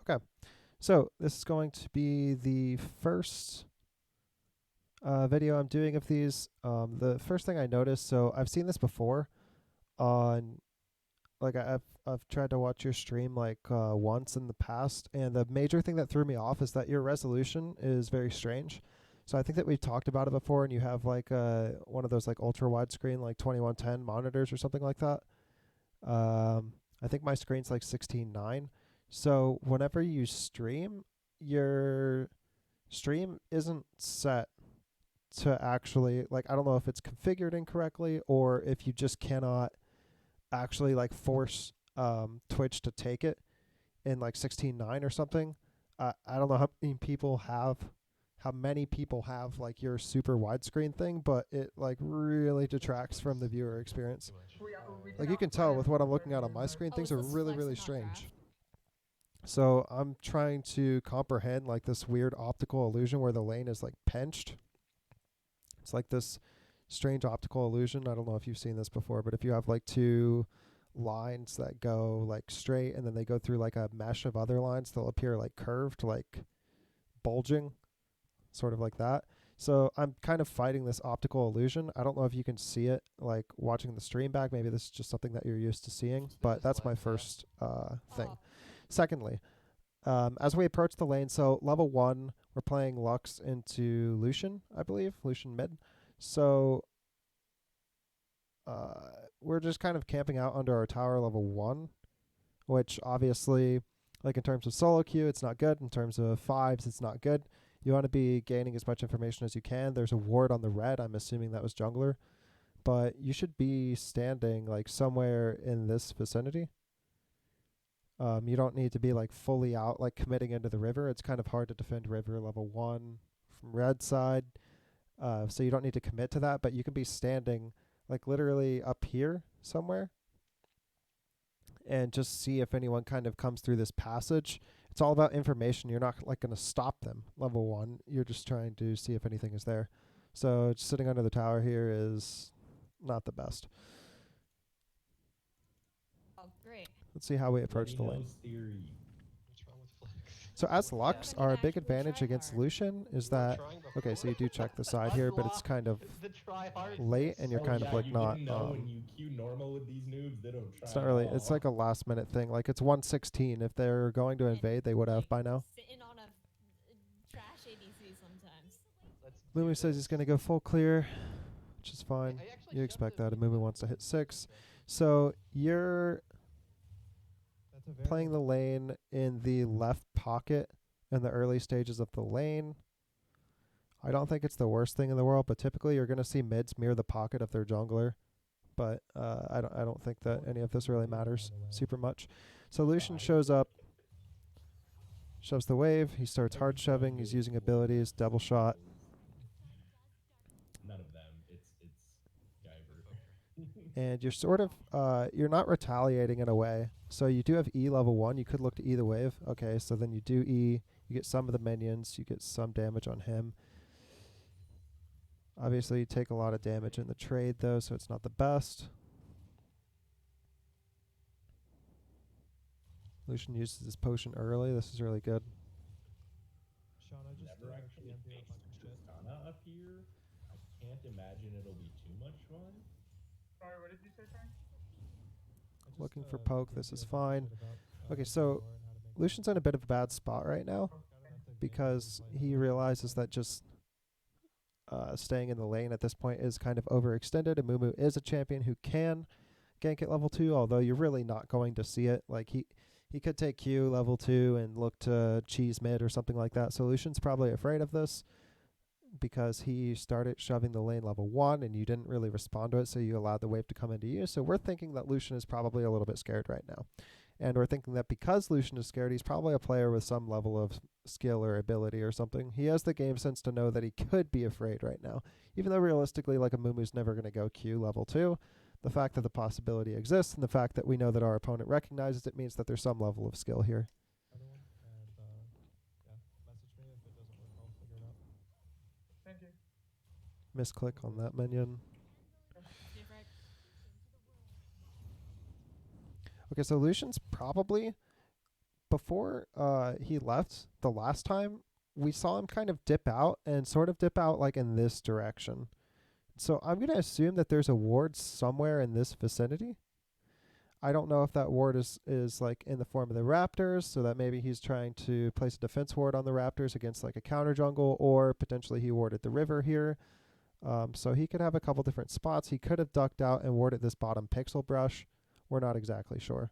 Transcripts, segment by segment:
Okay, so this is going to be the first video I'm doing of these. The first thing I noticed, so I've seen this before on, like I've tried to watch your stream like once in the past, and the major thing that threw me off is that your resolution is very strange. So I think that we've talked about it before, and you have like one of those like ultra widescreen like 2110 monitors or something like that. I think my screen's like 16:9. So whenever you stream, your stream isn't set to actually, like, I don't know if it's configured incorrectly or if you just cannot actually like force Twitch to take it in like 16:9 or something. I don't know how many people have like your super widescreen thing, but it like really detracts from the viewer experience. Like you can tell with what I'm looking at on my screen, things are really, really strange. So I'm trying to comprehend like this weird optical illusion where the lane is like pinched. It's like this strange optical illusion. I don't know if you've seen this before, but if you have like two lines that go like straight and then they go through like a mesh of other lines, they'll appear like curved, like bulging, sort of like that. So I'm kind of fighting this optical illusion. I don't know if you can see it like watching the stream back. Maybe this is just something that you're used to seeing, but that's my first thing. Secondly, as we approach the lane, so level 1, we're playing Lux into Lucian, I believe, Lucian mid. So we're just kind of camping out under our tower level 1, which obviously, like in terms of solo queue, it's not good. In terms of fives, it's not good. You want to be gaining as much information as you can. There's a ward on the red. I'm assuming that was jungler. But you should be standing like somewhere in this vicinity. You don't need to be like fully out, like committing into the river. It's kind of hard to defend river level 1 from red side. So you don't need to commit to that, but you can be standing like literally up here somewhere and just see if anyone kind of comes through this passage. It's all about information. You're not like going to stop them level 1. You're just trying to see if anything is there. So just sitting under the tower here is not the best. Oh, great. Let's see how we approach the lane. Theory. So as Lux, our big advantage against Lucian is that, okay, so you do check the side here, but it's kind of late and you're kind of like you not, didn't know when you queue normal with these noobs, they don't try it's not really, it's like a last minute thing. Like it's 1:16. If they're going to invade, they would have by now. Sitting on a trash ADC sometimes. Mumu says he's going to go full clear, which is fine. You expect that. And Mumu wants to hit 6. So you're playing the lane in the left pocket in the early stages of the lane. I don't think it's the worst thing in the world, but typically you're going to see mids mirror the pocket of their jungler. But I don't think that any of this really matters super much. So Lucian shows up, shoves the wave. He starts hard shoving. He's using abilities, double shot. None of them. It's Guyver. And you're sort of you're not retaliating in a way. So you do have E level 1. You could look to E the wave. Okay, so then you do E. You get some of the minions. You get some damage on him. Obviously, you take a lot of damage in the trade, though, so it's not the best. Lucian uses his potion early. This is really good. Sean, I just never actually faced Tristana up here. I can't imagine it'll be too much fun. Sorry, what did you say, Frank? Looking for poke. This is fine. Okay, so Lucian's in a bit of a bad spot right now because he realizes that just staying in the lane at this point is kind of overextended, and Mumu is a champion who can gank at level 2, although you're really not going to see it. Like he could take Q level 2 and look to cheese mid or something like that. So Lucian's probably afraid of this because he started shoving the lane level 1 and you didn't really respond to it, so you allowed the wave to come into you. So we're thinking that Lucian is probably a little bit scared right now. And we're thinking that because Lucian is scared, he's probably a player with some level of skill or ability or something. He has the game sense to know that he could be afraid right now. Even though realistically, like a Mumu's never going to go Q level 2, the fact that the possibility exists and the fact that we know that our opponent recognizes it means that there's some level of skill here. Thank you. Misclick on that minion. Okay, so Lucian's probably before he left the last time, we saw him kind of dip out and sort of dip out like in this direction. So I'm going to assume that there's a ward somewhere in this vicinity. I don't know if that ward is like in the form of the raptors, so that maybe he's trying to place a defense ward on the raptors against like a counter jungle, or potentially he warded the river here. So he could have a couple different spots. He could have ducked out and warded this bottom pixel brush. We're not exactly sure.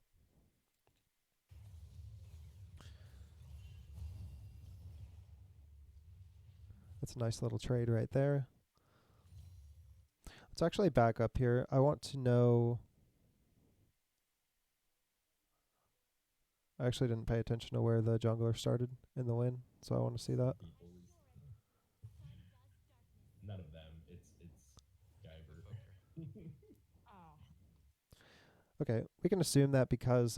That's a nice little trade right there. Let's actually back up here. I want to know... I actually didn't pay attention to where the jungler started in the lane, so I want to see that. None of them. It's Guyver. Oh. Okay, we can assume that because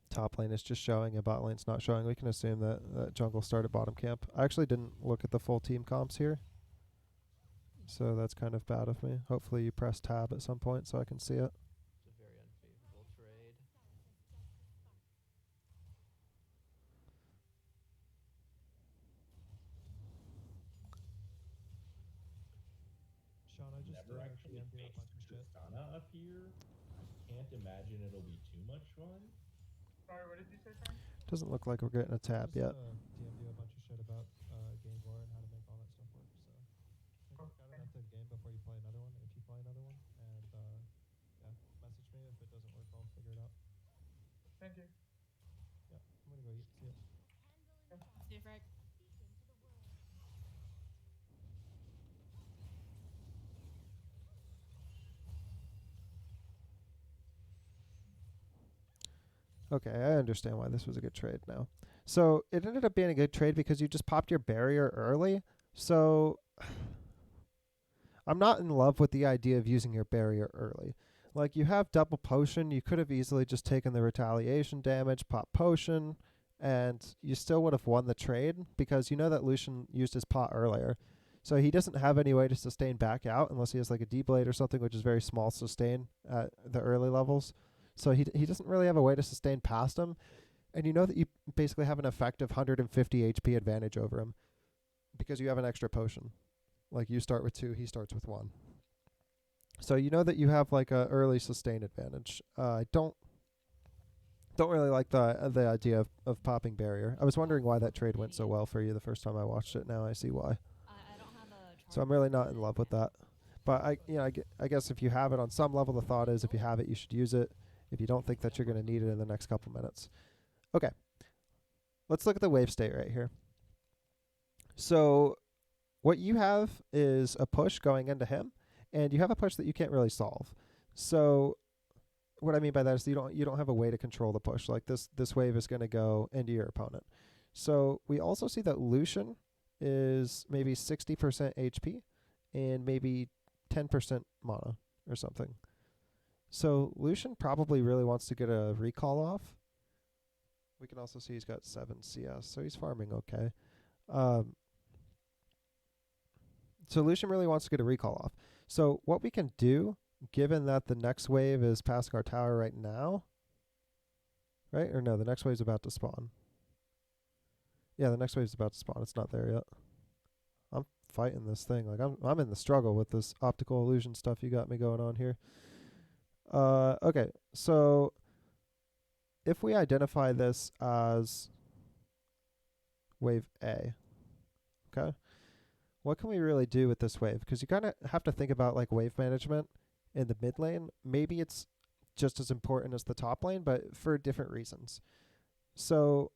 top lane is just showing and bot lane's not showing, we can assume that jungle started bottom camp. I actually didn't look at the full team comps here, so that's kind of bad of me. Hopefully you press tab at some point so I can see it. It's a very unfavorable trade. Sean, I just Never actually faced Tristana up here. I can't imagine it'll be too much fun. Sorry, what did you say, Frank? doesn't look like we're getting a tab yet. DM'd you a bunch of shit about game lore and how to make all that stuff work. So take a look at it after the game before you play another one, if you play another one, and yeah, message me if it doesn't work. I'll figure it out. Thank you. Yeah, I'm gonna go eat. See ya. See you, Frank. Okay, I understand why this was a good trade now. So it ended up being a good trade because you just popped your barrier early. So I'm not in love with the idea of using your barrier early. Like, you have double potion, you could have easily just taken the retaliation damage, pop potion, and you still would have won the trade because you know that Lucian used his pot earlier. So he doesn't have any way to sustain back out unless he has like a D-blade or something, which is very small sustain at the early levels. So he doesn't really have a way to sustain past him. And you know that you basically have an effective 150 HP advantage over him because you have an extra potion. Like, you start with 2, he starts with 1. So you know that you have like a early sustain advantage. I don't really like the idea of popping barrier. I was wondering why that trade went so well for you the first time I watched it. Now I see why. I don't have a. So I'm really not in love with that. But I guess if you have it on some level, the thought is if you have it, you should use it. If you don't think that you're going to need it in the next couple minutes. Okay. Let's look at the wave state right here. So what you have is a push going into him, and you have a push that you can't really solve. So what I mean by that is you don't have a way to control the push. Like, this wave is going to go into your opponent. So we also see that Lucian is maybe 60% HP and maybe 10% mana or something. So Lucian probably really wants to get a recall off. We can also see he's got 7 CS, so he's farming okay. So Lucian really wants to get a recall off. So what we can do, given that the next wave is passing our tower right now, right? Or no, the next wave's about to spawn. Yeah, the next wave's about to spawn. It's not there yet. I'm fighting this thing. Like, I'm in the struggle with this optical illusion stuff you got me going on here. Okay, so if we identify this as wave A, okay, what can we really do with this wave? Because you kind of have to think about like wave management in the mid lane. Maybe it's just as important as the top lane, but for different reasons. So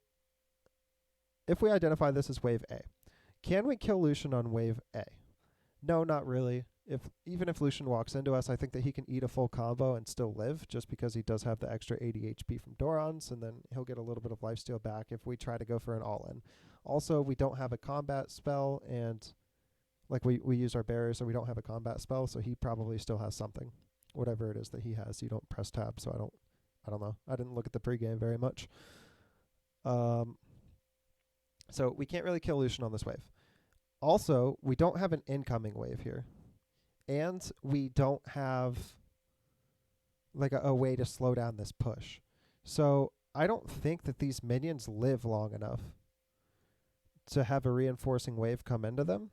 if we identify this as wave A, can we kill Lucian on wave A? No, not really. Even if Lucian walks into us, I think that he can eat a full combo and still live, just because he does have the extra 80 HP from Dorans, and then he'll get a little bit of lifesteal back if we try to go for an all-in. Also, we don't have a combat spell, and like we use our barrier, so we don't have a combat spell, so he probably still has something. Whatever it is that he has, you don't press tab, so I don't know. I didn't look at the pregame very much. So we can't really kill Lucian on this wave. Also, we don't have an incoming wave here. And we don't have like a way to slow down this push. So I don't think that these minions live long enough to have a reinforcing wave come into them.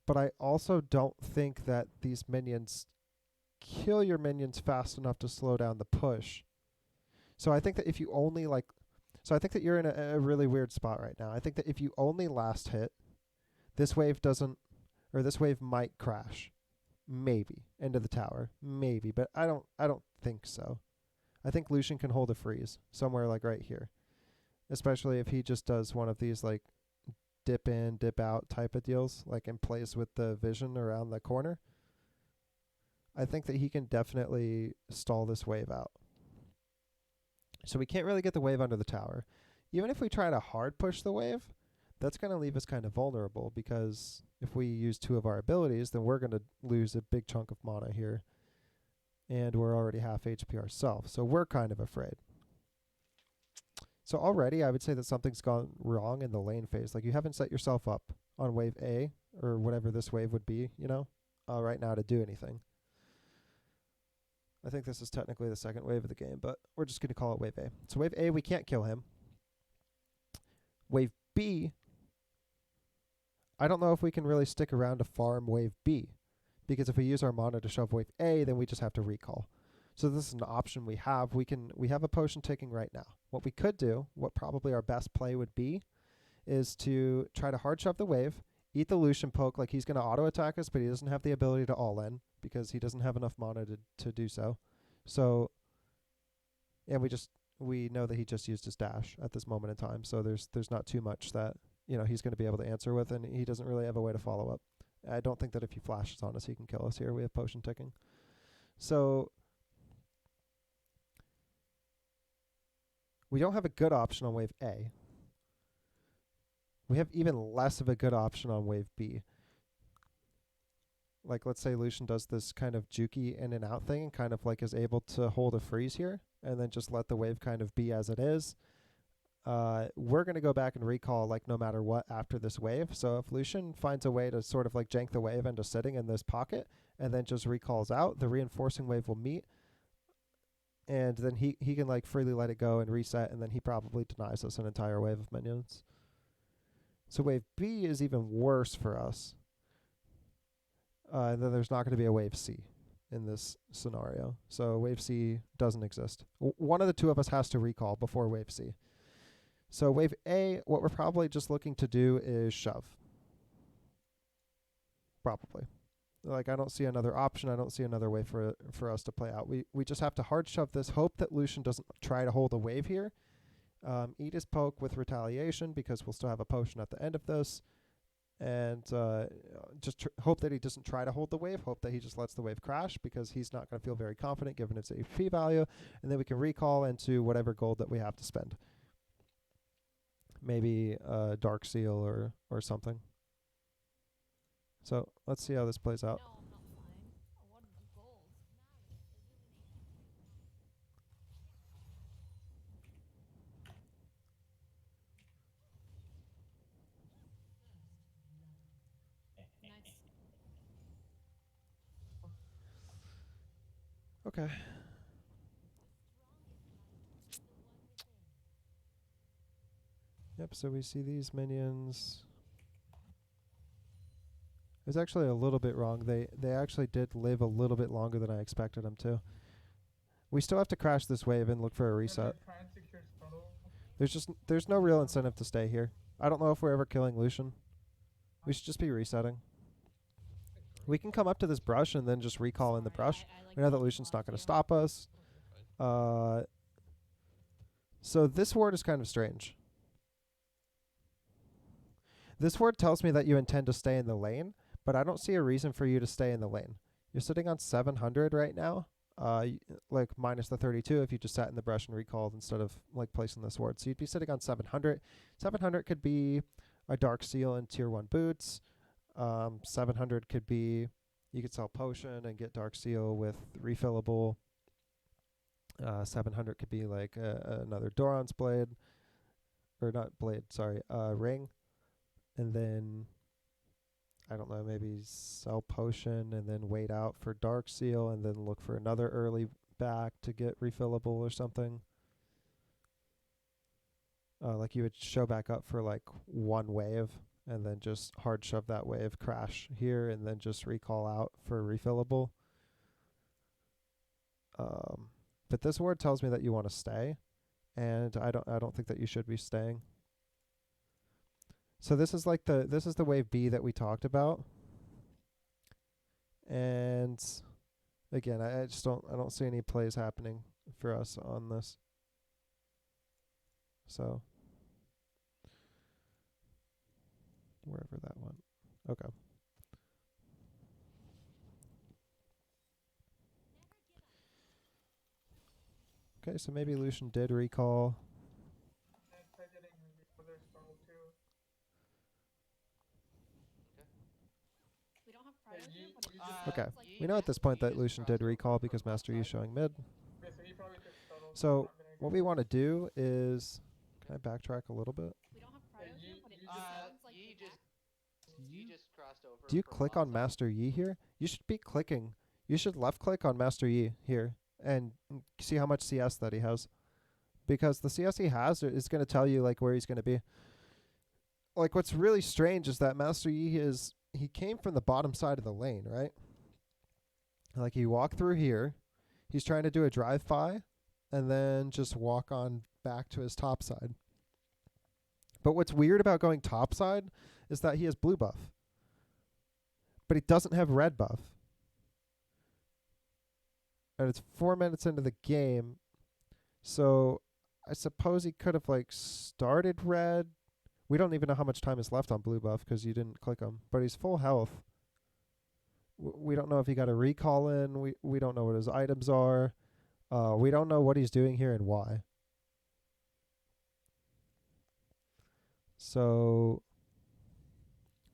But I also don't think that these minions kill your minions fast enough to slow down the push. So I think that if you only like, so I think that you're in a really weird spot right now. I think that if you only last hit, this wave doesn't, or this wave might crash, maybe into the tower, maybe, but I don't think so. I think Lucian can hold a freeze somewhere like right here, especially if he just does one of these like dip in, dip out type of deals, like in place with the vision around the corner. I think that he can definitely stall this wave out. So we can't really get the wave under the tower. Even if we try to hard push the wave, that's going to leave us kind of vulnerable, because if we use 2 of our abilities, then we're going to lose a big chunk of mana here. And we're already half HP ourselves, so we're kind of afraid. So already I would say that something's gone wrong in the lane phase. Like, you haven't set yourself up on wave A, or whatever this wave would be, right now to do anything. I think this is technically the second wave of the game, but we're just going to call it wave A. So wave A, we can't kill him. Wave B, I don't know if we can really stick around to farm wave B, because if we use our mana to shove wave A, then we just have to recall. So this is an option we have. We have a potion ticking right now. What we could do, what probably our best play would be, is to try to hard shove the wave, eat the Lucian poke like he's going to auto attack us, but he doesn't have the ability to all in because he doesn't have enough mana to do so. So, and we know that he just used his dash at this moment in time. So there's not too much that he's going to be able to answer with, and he doesn't really have a way to follow up. I don't think that if he flashes on us, he can kill us here. We have potion ticking. So we don't have a good option on wave A. We have even less of a good option on wave B. Like, let's say Lucian does this kind of jukey in and out thing and kind of like is able to hold a freeze here and then just let the wave kind of be as it is. We're going to go back and recall like no matter what after this wave. So if Lucian finds a way to sort of like jank the wave into sitting in this pocket and then just recalls out, the reinforcing wave will meet. And then he can like freely let it go and reset, and then he probably denies us an entire wave of minions. So wave B is even worse for us. And then there's not going to be a wave C in this scenario. So wave C doesn't exist. One of the 2 of us has to recall before wave C. So wave A, what we're probably just looking to do is shove. Probably. Like, I don't see another option. I don't see another way for us to play out. We just have to hard shove this, hope that Lucian doesn't try to hold a wave here. Eat his poke with retaliation, because we'll still have a potion at the end of this. And just hope that he doesn't try to hold the wave. Hope that he just lets the wave crash, because he's not going to feel very confident given its HP value. And then we can recall into whatever gold that we have to spend. Maybe Dark Seal or something. So let's see how this plays out. No, I'm not flying. I wanted the gold. Nice. Okay. Yep, so we see these minions. It was actually a little bit wrong. They actually did live a little bit longer than I expected them to. We still have to crash this wave and look for a reset. There's no real incentive to stay here. I don't know if we're ever killing Lucian. We should just be resetting. We can come up to this brush and then just recall in the brush. We know that Lucian's not going to stop us. So this ward is kind of strange. This ward tells me that you intend to stay in the lane, but I don't see a reason for you to stay in the lane. You're sitting on 700 right now, like minus the 32 if you just sat in the brush and recalled instead of like placing this ward. So you'd be sitting on 700. 700 could be a Dark Seal and tier 1 boots. 700 could be, you could sell potion and get Dark Seal with refillable. 700 could be like another Doran's blade, or not blade, sorry, ring. And then, I don't know, maybe sell potion and then wait out for Dark Seal and then look for another early back to get refillable or something. like you would show back up for like one wave and then just hard shove that wave, crash here, and then just recall out for refillable. But this ward tells me that you want to stay, and I don't think that you should be staying. So this is like this is the wave B that we talked about. And again, I just don't see any plays happening for us on this. So wherever that went. Okay. Okay, so maybe Lucian did recall. And try getting the other stall too. We don't have Yeah, prior here, you but it just sounds Okay. like We know at this point that Lucian did recall because Master Yi is showing mid. yeah, so he probably took stall. So what we want to do is, can I backtrack a little bit? we don't have prior Yeah, here, but it you sounds like Yi we just Yi just crossed over. Do you from click bot on side. Master Yi here? You should be clicking. You should left click on Master Yi here and see how much CS that he has. Because the CS he has is going to tell you like where he's going to be. Like what's really strange is that Master Yi he came from the bottom side of the lane, right? Like he walked through here. He's trying to do a drive-by and then just walk on back to his top side. But what's weird about going top side is that he has blue buff. But he doesn't have red buff. And it's 4 minutes into the game. So I suppose he could have like started red. We don't even know how much time is left on blue buff because you didn't click him. But he's full health. We don't know if he got a recall in. We don't know what his items are. We don't know what he's doing here and why. So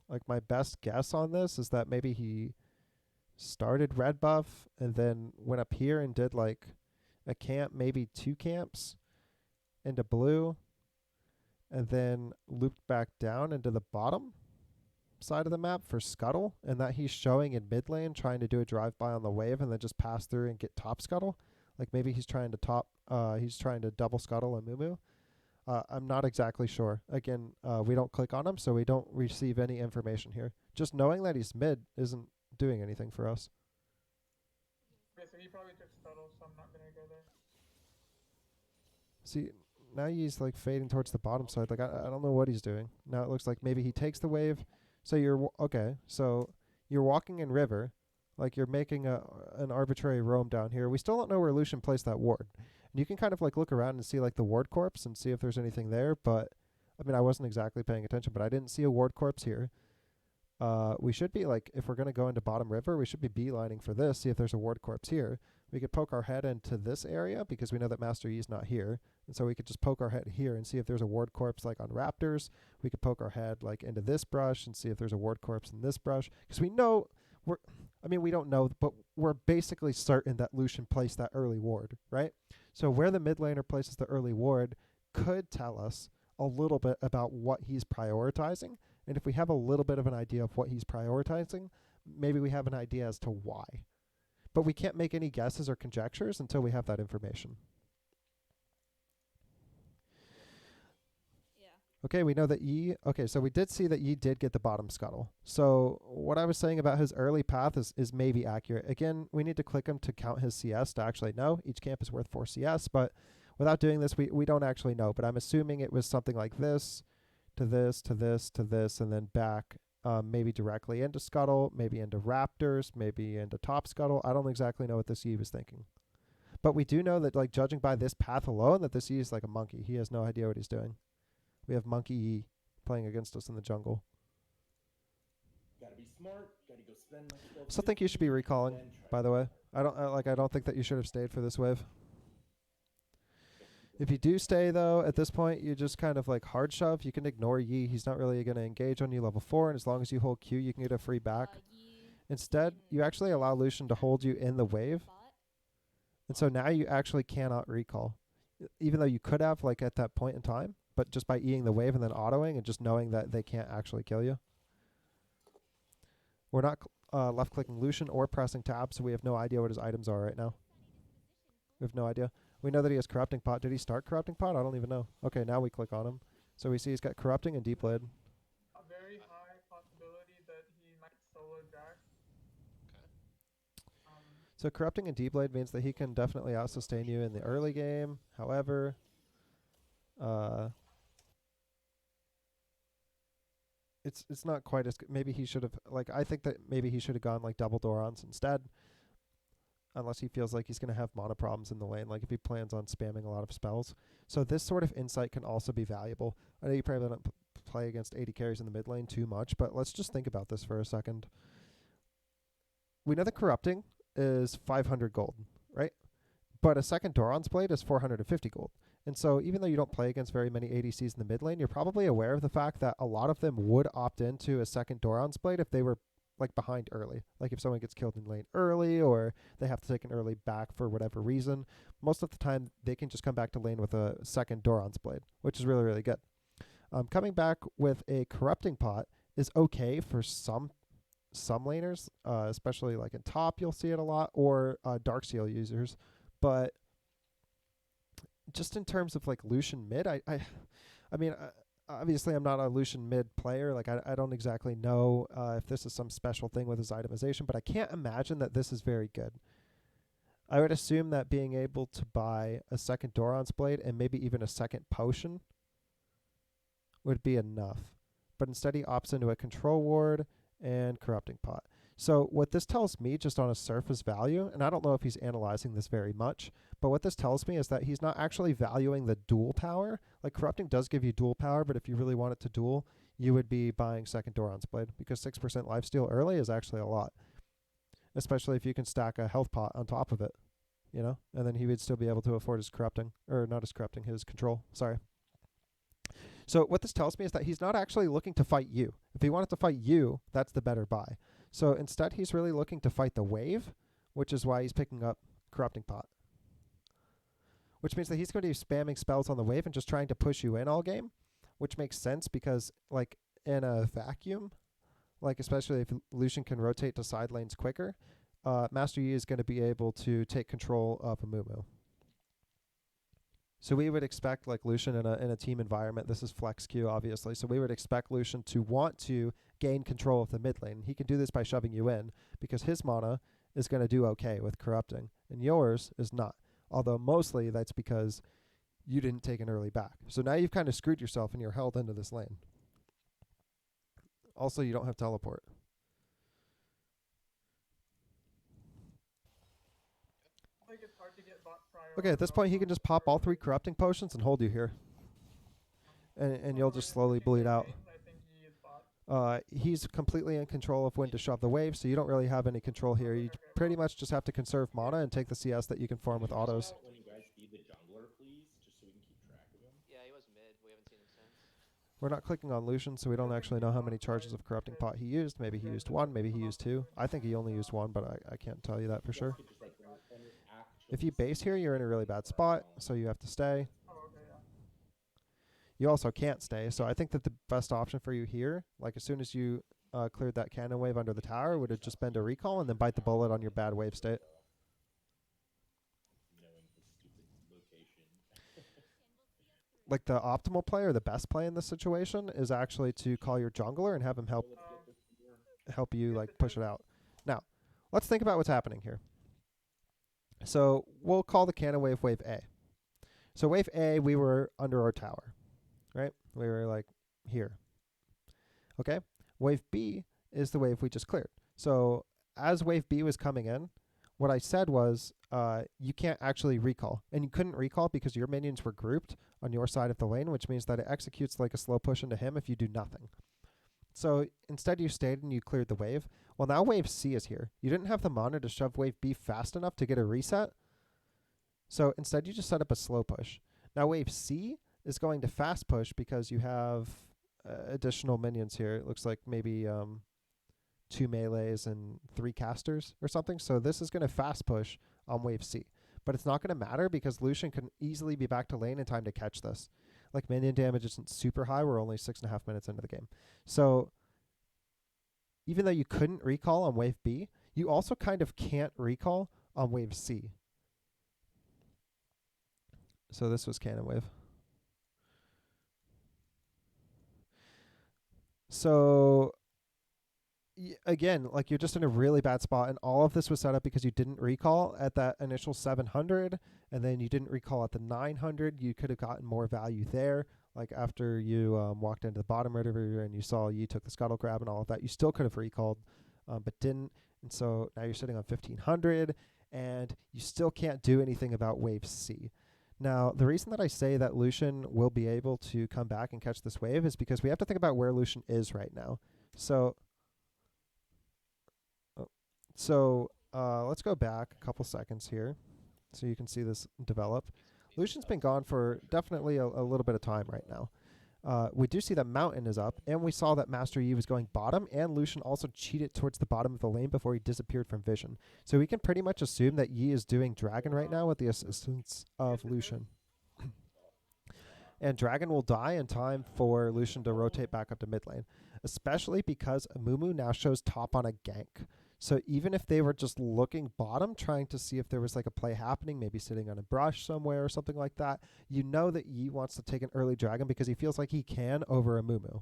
like my best guess on this is that maybe he started red buff and then went up here and did like a camp, maybe 2 camps into blue, and then looped back down into the bottom side of the map for scuttle, and that he's showing in mid lane trying to do a drive-by on the wave and then just pass through and get top scuttle. Like maybe he's trying to double scuttle a Mumu. I'm not exactly sure. Again, we don't click on him, so we don't receive any information here. Just knowing that he's mid isn't doing anything for us. Yeah, so he probably took stall, so I'm not gonna go there. See, now he's like fading towards the bottom side. Like I don't know what he's doing. Now it looks like maybe he takes the wave. So okay. So you're walking in river, like you're making an arbitrary roam down here. We still don't know where Lucian placed that ward. And you can kind of like look around and see like the ward corpse and see if there's anything there. But I mean, I wasn't exactly paying attention, but I didn't see a ward corpse here. We should be like, if we're going to go into bottom river, we should be beelining for this, see if there's a ward corpse here. We could poke our head into this area because we know that Master Yi is not here. And so we could just poke our head here and see if there's a ward corpse like on Raptors. We could poke our head like into this brush and see if there's a ward corpse in this brush. Because we know, we don't know, but we're basically certain that Lucian placed that early ward, right? So where the mid laner places the early ward could tell us a little bit about what he's prioritizing. And if we have a little bit of an idea of what he's prioritizing, maybe we have an idea as to why. But we can't make any guesses or conjectures until we have that information. Yeah. Okay, we know that so we did see that Yi did get the bottom scuttle. So what I was saying about his early path is maybe accurate. Again, we need to click him to count his CS to actually know. Each camp is worth 4 CS, but without doing this, we don't actually know. But I'm assuming it was something like this, to this, to this, to this, and then back. Maybe directly into scuttle, maybe into raptors, maybe into top scuttle. I don't exactly know what this Yi was thinking. But we do know that, like, judging by this path alone, that this Yi is like a monkey. He has no idea what he's doing. We have Monkey Yi playing against us in the jungle. Gotta be smart. Gotta go spend like 12. Still think you should be recalling, by the way. I don't think that you should have stayed for this wave. If you do stay, though, at this point, you just kind of like hard shove. You can ignore Yi. He's not really going to engage on you level 4, and as long as you hold Q, you can get a free back. Instead, you actually allow Lucian to hold you in the wave, and so now you actually cannot recall. Even though you could have, like, at that point in time, but just by Eing the wave and then autoing and just knowing that they can't actually kill you. We're not left-clicking Lucian or pressing tab, so we have no idea what his items are right now. We have no idea. We know that he has Corrupting Pot. Did he start Corrupting Pot? I don't even know. Okay, now we click on him. So we see he's got Corrupting and Deep Blade. A very high possibility that he might solo Jack. Okay. So Corrupting and Deep Blade means that he can definitely out-sustain you in the early game. However, it's not quite as good. Maybe he should have, like, I think that maybe he should have gone like double Dorons instead. Unless he feels like he's going to have mana problems in the lane, like if he plans on spamming a lot of spells. So this sort of insight can also be valuable. I know you probably don't play against 80 carries in the mid lane too much, but let's just think about this for a second. We know that Corrupting is 500 gold, right? But a second Doran's Blade is 450 gold. And so even though you don't play against very many ADCs in the mid lane, you're probably aware of the fact that a lot of them would opt into a second Doran's Blade if they were like behind early. Like if someone gets killed in lane early or they have to take an early back for whatever reason, most of the time they can just come back to lane with a second Doran's Blade, which is really, really good. Coming back with a Corrupting Pot is okay for some laners, especially like in top you'll see it a lot, or Darksteel users. But just in terms of like Lucian mid, I mean, obviously I'm not a Lucian mid player. Like I don't exactly know if this is some special thing with his itemization, but I can't imagine that this is very good. I would assume that being able to buy a second Doran's Blade and maybe even a second potion would be enough. But instead he opts into a control ward and Corrupting Pot. So what this tells me just on a surface value, and I don't know if he's analyzing this very much, but what this tells me is that he's not actually valuing the dual power. Like Corrupting does give you dual power, but if you really want it to dual, you would be buying second Doran's Blade, because 6% lifesteal early is actually a lot. Especially if you can stack a health pot on top of it, you know? And then he would still be able to afford his Corrupting, or not his Corrupting, his control, sorry. So what this tells me is that he's not actually looking to fight you. If he wanted to fight you, that's the better buy. So instead, he's really looking to fight the wave, which is why he's picking up Corrupting Pot. Which means that he's going to be spamming spells on the wave and just trying to push you in all game, which makes sense because, like, in a vacuum, like especially if Lucian can rotate to side lanes quicker, Master Yi is going to be able to take control of a Mumu. So we would expect, like Lucian in a team environment, this is flex queue obviously, so we would expect Lucian to want to gain control of the mid lane. He can do this by shoving you in because his mana is going to do okay with Corrupting, and yours is not. Although mostly that's because you didn't take an early back. So now you've kind of screwed yourself and you're held into this lane. Also, you don't have teleport. I think it's hard to get bot prior. Okay, at this point he can just pop all 3 Corrupting potions and hold you here. And you'll just slowly bleed out. I think he is bot. He's completely in control of when to shove the wave, so you don't really have any control here. You pretty much just have to conserve mana and take the CS that you can farm with autos. When you guys feed the jungler, please, just so we can keep track of him. Yeah, he was mid. We haven't seen him since. We're not clicking on Lucian, so we don't actually know how many charges of Corrupting Pot he used. Maybe he used 1, maybe he used 2. I think he only used 1, but I can't tell you that for sure. If you base here, you're in a really bad spot, so you have to stay. Oh, okay, yeah. You also can't stay, so I think that the best option for you here, like as soon as you cleared that cannon wave under the tower, would have just been to recall and then bite the bullet on your bad wave state. Knowing his stupid location. Like the optimal play or the best play in this situation is actually to call your jungler and have him help you like push it out. Now, let's think about what's happening here. So we'll call the cannon wave wave A. So wave A, we were under our tower, right? We were like here. Okay? Wave B is the wave we just cleared. So as wave B was coming in, what I said was you can't actually recall. And you couldn't recall because your minions were grouped on your side of the lane, which means that it executes like a slow push into him if you do nothing. So instead you stayed and you cleared the wave. Well, now wave C is here. You didn't have the mana to shove wave B fast enough to get a reset. So instead you just set up a slow push. Now wave C is going to fast push because you have additional minions here. It looks like maybe 2 melees and 3 casters or something. So this is going to fast push on wave C. But it's not going to matter because Lucian can easily be back to lane in time to catch this. Like minion damage isn't super high. We're only 6.5 minutes into the game. So even though you couldn't recall on wave B, you also kind of can't recall on wave C. So this was cannon wave. So again, like you're just in a really bad spot, and all of this was set up because you didn't recall at that initial 700, and then you didn't recall at the 900. You could have gotten more value there. Like after you walked into the bottom river and you saw you took the scuttle grab and all of that, you still could have recalled, but didn't. And so now you're sitting on 1500, and you still can't do anything about wave C. Now, the reason that I say that Lucian will be able to come back and catch this wave is because we have to think about where Lucian is right now. So let's go back a couple seconds here so you can see this develop. Lucian's been gone for definitely a little bit of time right now. We do see that Mountain is up, and we saw that Master Yi was going bottom, and Lucian also cheated towards the bottom of the lane before he disappeared from vision. So we can pretty much assume that Yi is doing Dragon right now with the assistance of Lucian. And Dragon will die in time for Lucian to rotate back up to mid lane, especially because Amumu now shows top on a gank. So even if they were just looking bottom, trying to see if there was like a play happening, maybe sitting on a brush somewhere or something like that, you know that Yi wants to take an early Dragon because he feels like he can over Amumu.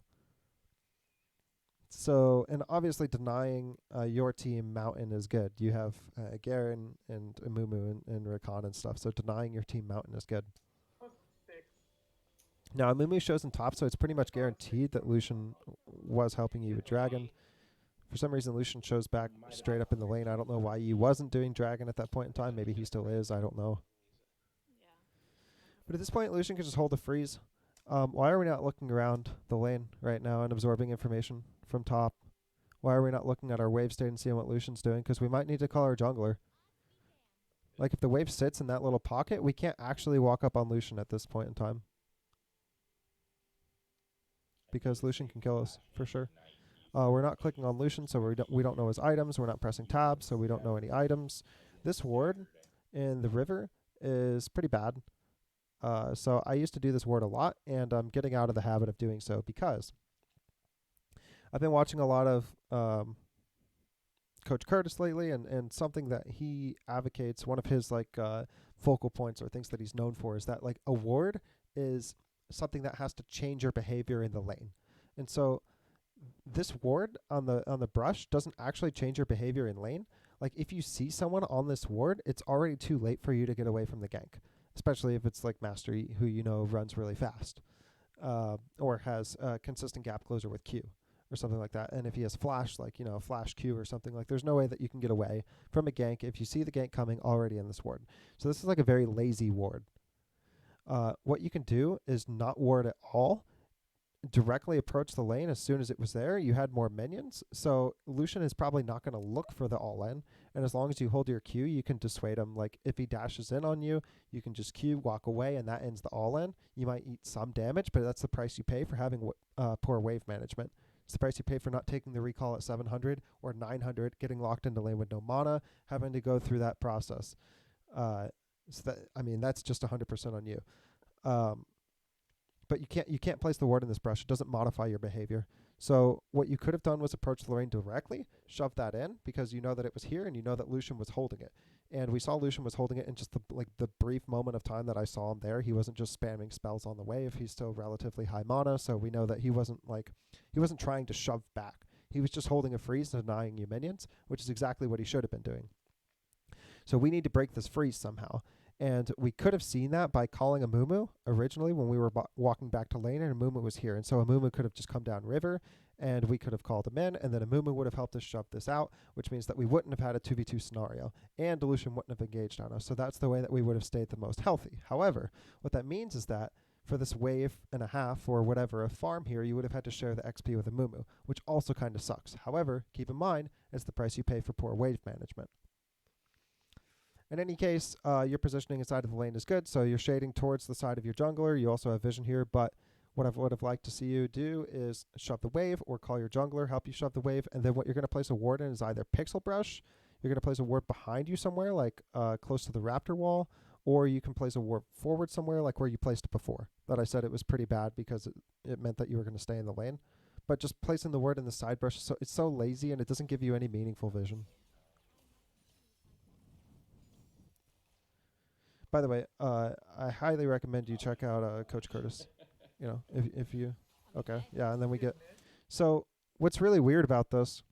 So, and obviously denying your team Mountain is good. You have Garen and Amumu and Rakan and stuff, so denying your team Mountain is good. Now, Amumu shows in top, so it's pretty much guaranteed that Lucian was helping you with Dragon. For some reason, Lucian shows back straight up in the lane. I don't know why he wasn't doing Dragon at that point in time. Maybe he still is. I don't know. Yeah. But at this point, Lucian can just hold a freeze. Why are we not looking around the lane right now and absorbing information from top? Why are we not looking at our wave state and seeing what Lucian's doing? Because we might need to call our jungler. Like, if the wave sits in that little pocket, we can't actually walk up on Lucian at this point in time. Because Lucian can kill us, for sure. We're not clicking on Lucian, so we don't know his items. We're not pressing tab, so we don't know any items. This ward in the river is pretty bad. So I used to do this ward a lot, and I'm getting out of the habit of doing so because I've been watching a lot of Coach Curtis lately, and something that he advocates, one of his focal points or things that he's known for is that like a ward is something that has to change your behavior in the lane. And so this ward on the brush doesn't actually change your behavior in lane. Like if you see someone on this ward, it's already too late for you to get away from the gank, especially if it's like Master Yi, who you know runs really fast, or has a consistent gap closer with Q or something like that. And if he has flash, like, flash Q or something, like there's no way that you can get away from a gank if you see the gank coming already in this ward. So this is like a very lazy ward. What you can do is not ward at all, directly approach the lane as soon as it was there. You had more minions, so Lucian is probably not going to look for the all-in, and as long as you hold your Q, you can dissuade him. Like if he dashes in on you, you can just Q, walk away, and that ends the all-in. You might eat some damage, but that's the price you pay for having poor wave management. It's the price you pay for not taking the recall at 700 or 900, getting locked into lane with no mana, having to go through that process. That's just 100% on you. But you can't place the ward in this brush. It doesn't modify your behavior. So what you could have done was approach the lane directly, shove that in, because you know that it was here and you know that Lucian was holding it. And we saw Lucian was holding it in just the brief moment of time that I saw him there. He wasn't just spamming spells on the wave. He's still relatively high mana, so we know that he wasn't trying to shove back. He was just holding a freeze and denying you minions, which is exactly what he should have been doing. So we need to break this freeze somehow. And we could have seen that by calling Amumu originally when we were walking back to lane, and Amumu was here. And so Amumu could have just come down river, and we could have called him in, and then Amumu would have helped us shove this out, which means that we wouldn't have had a 2v2 scenario, and Lucian wouldn't have engaged on us. So that's the way that we would have stayed the most healthy. However, what that means is that for this wave and a half or whatever of farm here, you would have had to share the XP with Amumu, which also kind of sucks. However, keep in mind, it's the price you pay for poor wave management. In any case, your positioning inside of the lane is good, so you're shading towards the side of your jungler. You also have vision here, but what I would have liked to see you do is shove the wave or call your jungler, help you shove the wave, and then what you're going to place a ward in is either Pixel Brush, you're going to place a ward behind you somewhere, like close to the Raptor wall, or you can place a ward forward somewhere, like where you placed it before. That I said it was pretty bad because it meant that you were going to stay in the lane. But just placing the ward in the side brush, it's so lazy and it doesn't give you any meaningful vision. By the way, I highly recommend you check out Coach Curtis. You know, if you okay, yeah, and then we He's get. mid. So what's really weird about this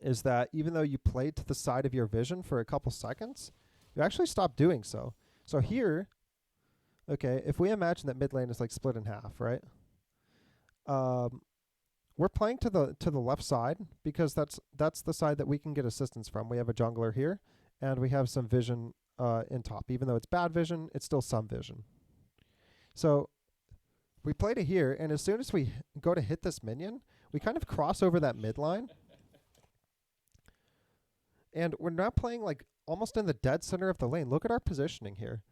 is that even though you played to the side of your vision for a couple seconds, you actually stopped doing so. So here, okay, if we imagine that mid lane is like split in half, right? We're playing to the left side because that's the side that we can get assistance from. We have a jungler here, and we have some vision in top. Even though it's bad vision, it's still some vision. So we play to here, and as soon as we go to hit this minion, we kind of cross over that mid line. And we're now playing like almost in the dead center of the lane. Look at our positioning here.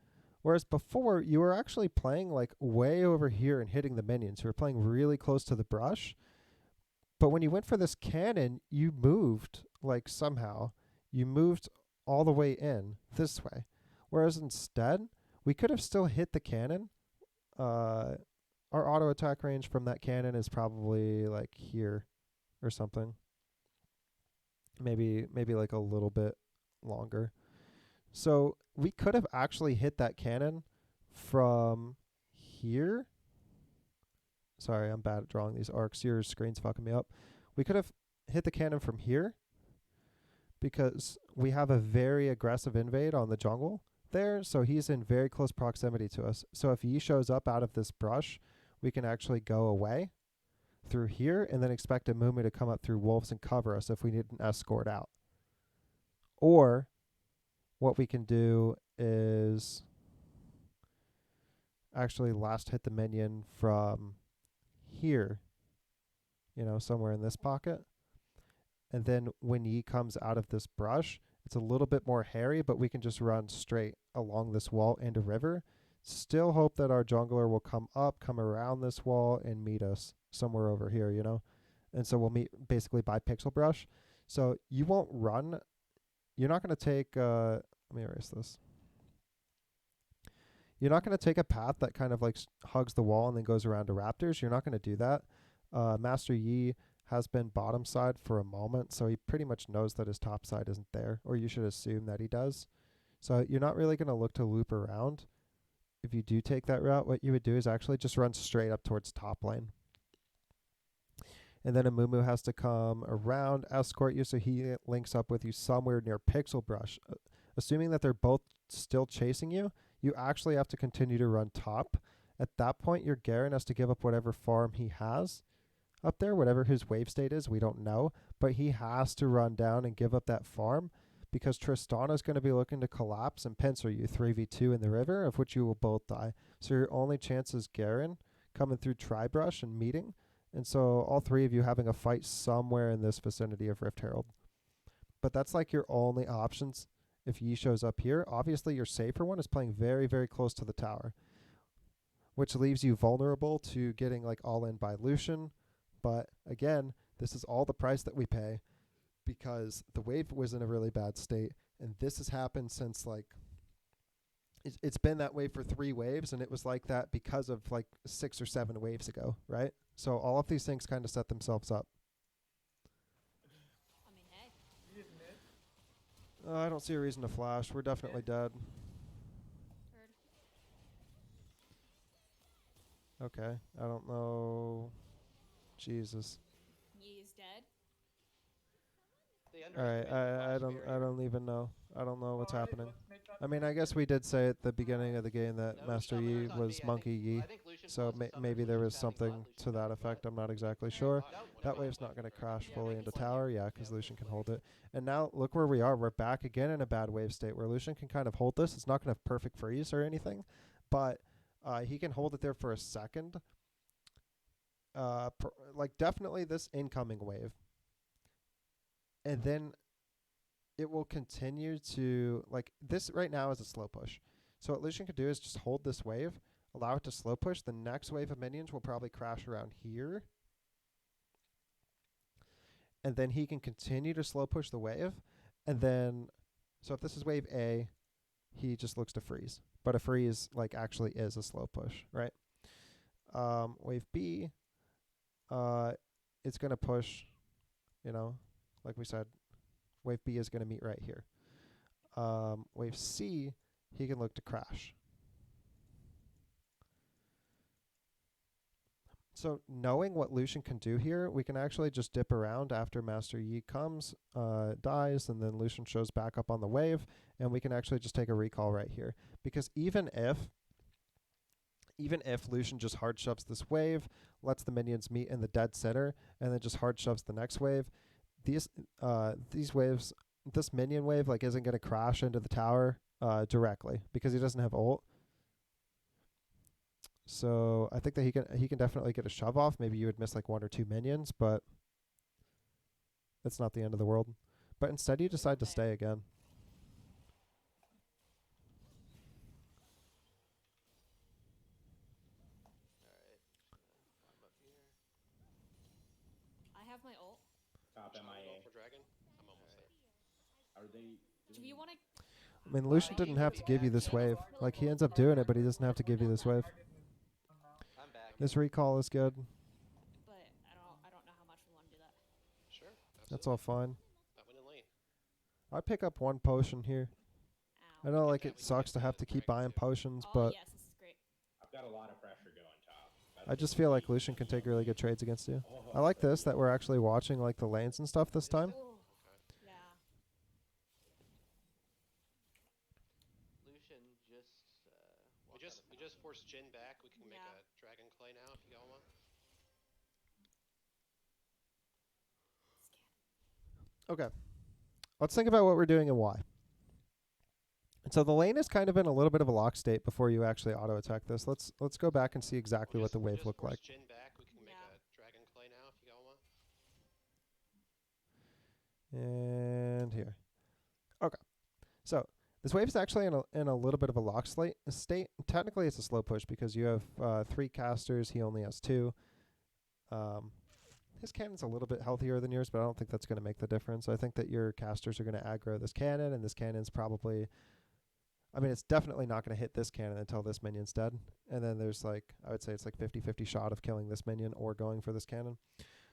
Whereas before, you were actually playing like way over here and hitting the minions. You were playing really close to the brush. But when you went for this cannon, you moved like somehow. You moved all the way in this way. Whereas instead, we could have still hit the cannon. Our auto attack range from that cannon is probably like here or something. Maybe like a little bit longer. So we could have actually hit that cannon from here. Sorry, I'm bad at drawing these arcs. Your screen's fucking me up. We could have hit the cannon from here because we have a very aggressive invade on the jungle there. So he's in very close proximity to us. So if he shows up out of this brush, we can actually go away through here and then expect a Mumu to come up through wolves and cover us if we need an escort out. Or what we can do is actually last hit the minion from here, you know, somewhere in this pocket. And then when he comes out of this brush, it's a little bit more hairy, but we can just run straight along this wall into river. Still hope that our jungler will come up, come around this wall, and meet us somewhere over here, you know? And so we'll meet basically by pixel brush. So you won't run. You're not going to take, let me erase this. You're not going to take a path that kind of like hugs the wall and then goes around to raptors. You're not going to do that. Master Yi has been bottom side for a moment, so he pretty much knows that his top side isn't there, or you should assume that he does. So you're not really going to look to loop around. If you do take that route, what you would do is actually just run straight up towards top lane. And then a Mumu has to come around, escort you, so he links up with you somewhere near Pixel Brush. Assuming that they're both still chasing you, you actually have to continue to run top. At that point, your Garen has to give up whatever farm he has up there, whatever his wave state is, we don't know. But he has to run down and give up that farm because Tristana is going to be looking to collapse and pincer you 3v2 in the river, of which you will both die. So your only chance is Garen coming through Tribrush and meeting. And so all three of you having a fight somewhere in this vicinity of Rift Herald. But that's like your only options if Yi shows up here. Obviously, your safer one is playing very, very close to the tower, which leaves you vulnerable to getting like all in by Lucian. But again, this is all the price that we pay because the wave was in a really bad state. And this has happened since like, it's been that way for 3 waves, and it was like that because of like 6 or 7 waves ago, right? So all of these things kind of set themselves up. I mean, hey. He is mid. I don't see a reason to flash. We're definitely dead. Heard. Okay. I don't know. Jesus. Yi is dead. They All right. underestimated the I flash don't barrier. even know. I don't know what's Alright, happening. let's make that I mean, I guess we did say at the beginning of the game that No Master summoners Yi on was me. Monkey Yi. I think Lucian So plus the summoners, maybe there Lucian was founding something bot, to Lucian that founding effect. bot. I'm not exactly Alright. sure. No, That wave's not going to crash Yeah, fully make into it like tower. that. Yeah, because Yeah, Lucian make it can like hold it. And now look where we are. We're back again in a bad wave state where Lucian can kind of hold this. It's not going to have perfect freeze or anything, but he can hold it there for a second. Like definitely this incoming wave. And then it will continue to, like, this right now is a slow push. So what Lucian could do is just hold this wave, allow it to slow push. The next wave of minions will probably crash around here. And then he can continue to slow push the wave. And then, so if this is wave A, he just looks to freeze. But a freeze, like, actually is a slow push, right? Wave B, it's going to push, you know, like we said, wave B is going to meet right here. Wave C, he can look to crash. So knowing what Lucian can do here, we can actually just dip around after Master Yi comes, dies, and then Lucian shows back up on the wave, and we can actually just take a recall right here. Because even if Lucian just hard shoves this wave, lets the minions meet in the dead center, and then just hard shoves the next wave, these waves, this minion wave like isn't going to crash into the tower directly because he doesn't have ult. So I think that he can definitely get a shove off. Maybe you would miss like 1 or 2 minions, but it's not the end of the world. But instead you decide to stay again. Alright. Climb up here. I have my ult. Top MIA. For dragon? I'm almost there. Are they? Do you want to? I mean, Lucian didn't have to give you this wave. Like, he ends up doing it, but he doesn't have to give you this wave. I'm back. This recall is good. But I don't know how much we want to do that. Sure. Absolutely. That's all fine. Not winning lane. I'd pick up 1 potion here. I Ow. know, like, Yeah, it we can sucks get to have the to keep dragon buying too. potions, Oh but yes, this is great. I've got a lot of pressure going top. I just feel like Lucian can take really good trades against you. I like this, that we're actually watching, like, the lanes and stuff this time. Oh, yeah. Lucian just. We just forced Jin back. We can make Yeah. a dragon clay now if you all want. Okay. Let's think about what we're doing and why. And so the lane is kind of in a little bit of a lock state before you actually auto attack this. Let's go back and see exactly what the wave looked like. Jin back. We can make Yeah. a dragon clay now if you all want. And here. Okay. So this wave is actually in a little bit of a lock state. Technically, it's a slow push because you have 3 casters. He only has 2. His cannon's a little bit healthier than yours, but I don't think that's going to make the difference. I think that your casters are going to aggro this cannon, and this cannon's probably... I mean, it's definitely not going to hit this cannon until this minion's dead. And then there's like, I would say it's like 50-50 shot of killing this minion or going for this cannon.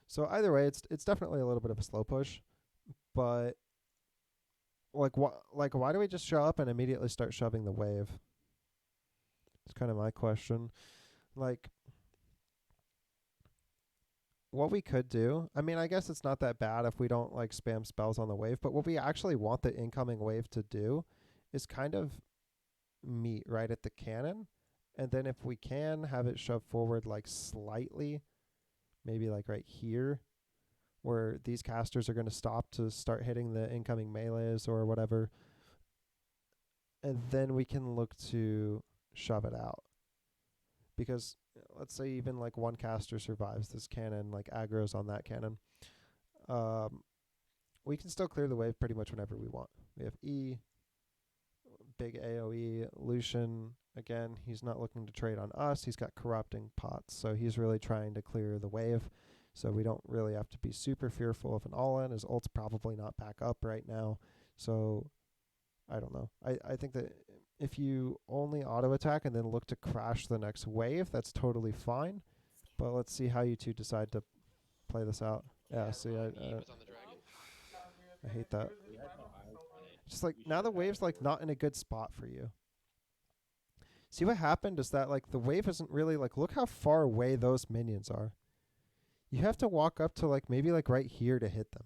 So either way, it's definitely a little bit of a slow push. But why do we just show up and immediately start shoving the wave? It's kind of my question. Like, what we could do, I mean, I guess it's not that bad if we don't like spam spells on the wave, but what we actually want the incoming wave to do is kind of meet right at the cannon, and then if we can have it shove forward like slightly, maybe like right here, where these casters are going to stop to start hitting the incoming melees or whatever, and then we can look to shove it out. Because let's say even like 1 caster survives this cannon, like aggro's on that cannon, we can still clear the wave pretty much whenever we want. We have E, big AoE, Lucian, again, he's not looking to trade on us, he's got corrupting pots, so he's really trying to clear the wave, so we don't really have to be super fearful of an all-in. His ult's probably not back up right now, so I don't know. I think that if you only auto-attack and then look to crash the next wave, that's totally fine, but let's see how you two decide to play this out. Yeah, see, He was on the dragon. I hate that. We had no eyes on it. Just like now the wave's like not in a good spot for you. See what happened is that like the wave isn't really like, look how far away those minions are. You have to walk up to like maybe like right here to hit them,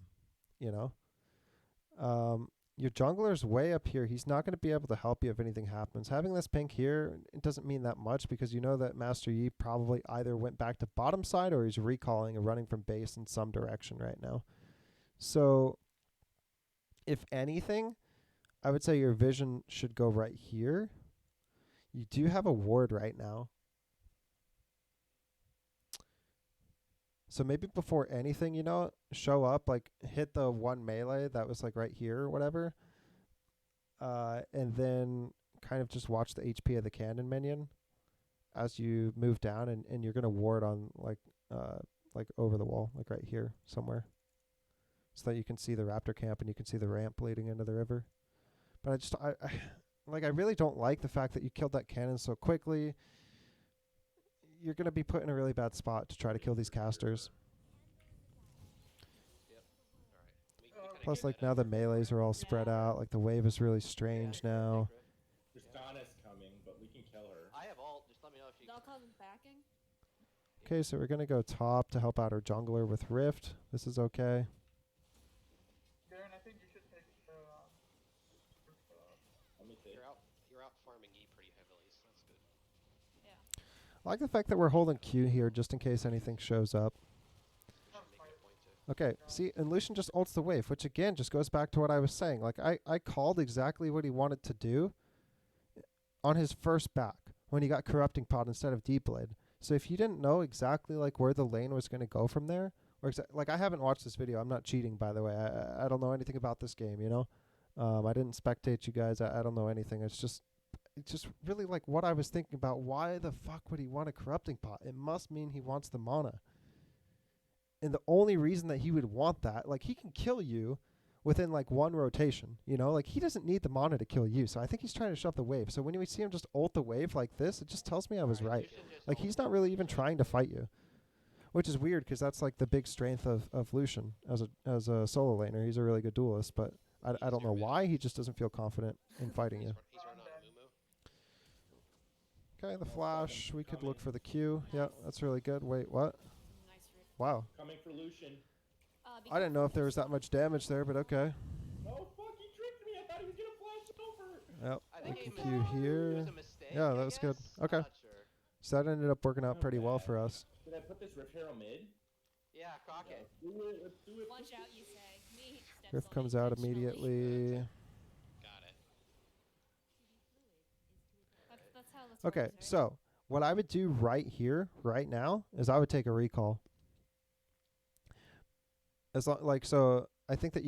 you know? Your jungler's way up here. He's not going to be able to help you if anything happens. Having this pink here, it doesn't mean that much because you know that Master Yi probably either went back to bottom side or he's recalling and running from base in some direction right now. So if anything, I would say your vision should go right here. You do have a ward right now. So maybe before anything, you know, show up, like hit the 1 melee that was like right here or whatever. And then kind of just watch the HP of the cannon minion as you move down, and you're going to ward on like over the wall, like right here somewhere. So that you can see the raptor camp and you can see the ramp leading into the river. But I really don't like the fact that you killed that cannon so quickly. You're going to be put in a really bad spot to try to kill these casters. Yep. All right. We Plus, kinda like get now that. the melees are all spread out. Like the wave is really strange now. Tristana backing. Okay, so we're gonna go top to help out our jungler with Rift. This is okay. Darren, I think you should take Let me see. You're out farming E pretty heavily, so that's good. Yeah. I like the fact that we're holding Q here just in case anything shows up. You should make it a point to. Okay, see, and Lucian just ults the wave, which again just goes back to what I was saying. Like, I called exactly what he wanted to do on his first back when he got Corrupting Pod instead of Deep Blade. So if you didn't know exactly like where the lane was going to go from there, or like I haven't watched this video. I'm not cheating, by the way. I don't know anything about this game, you know. I didn't spectate you guys. I don't know anything. It's just really like what I was thinking about. Why the fuck would he want a Corrupting Pot? It must mean he wants the mana. And the only reason that he would want that, like he can kill you within like one rotation, you know, like he doesn't need the mana to kill you. So I think he's trying to shove the wave. So when we see him just ult the wave like this, it just tells me I was right. Like he's not really even trying to fight you, which is weird because that's like the big strength of Lucian as a solo laner. He's a really good duelist, but I don't know why he just doesn't feel confident in fighting you. He's running on Mumu. Okay, the flash. We could look for the Q. Yeah, that's really good. Wait, what? Nice rift. Wow. Coming for Lucian. Be I didn't know if there was that careful. much damage there, but okay. Oh fuck, he tricked me. I thought he was gonna flash over. Yep. I We think can he Q mis- it here. was a mistake. Yeah, I that was good. guess. Okay. I'm not sure. So that ended up working out pretty well for us. Should I put this Rift Hero mid? Yeah, cock it. Let's do it. Let's do it. Watch out, you say. Me. steps Rift on comes out intentionally. immediately. Got it. That's how this Okay, works, right? so what I would do right here, right now, is I would take a recall. So I think that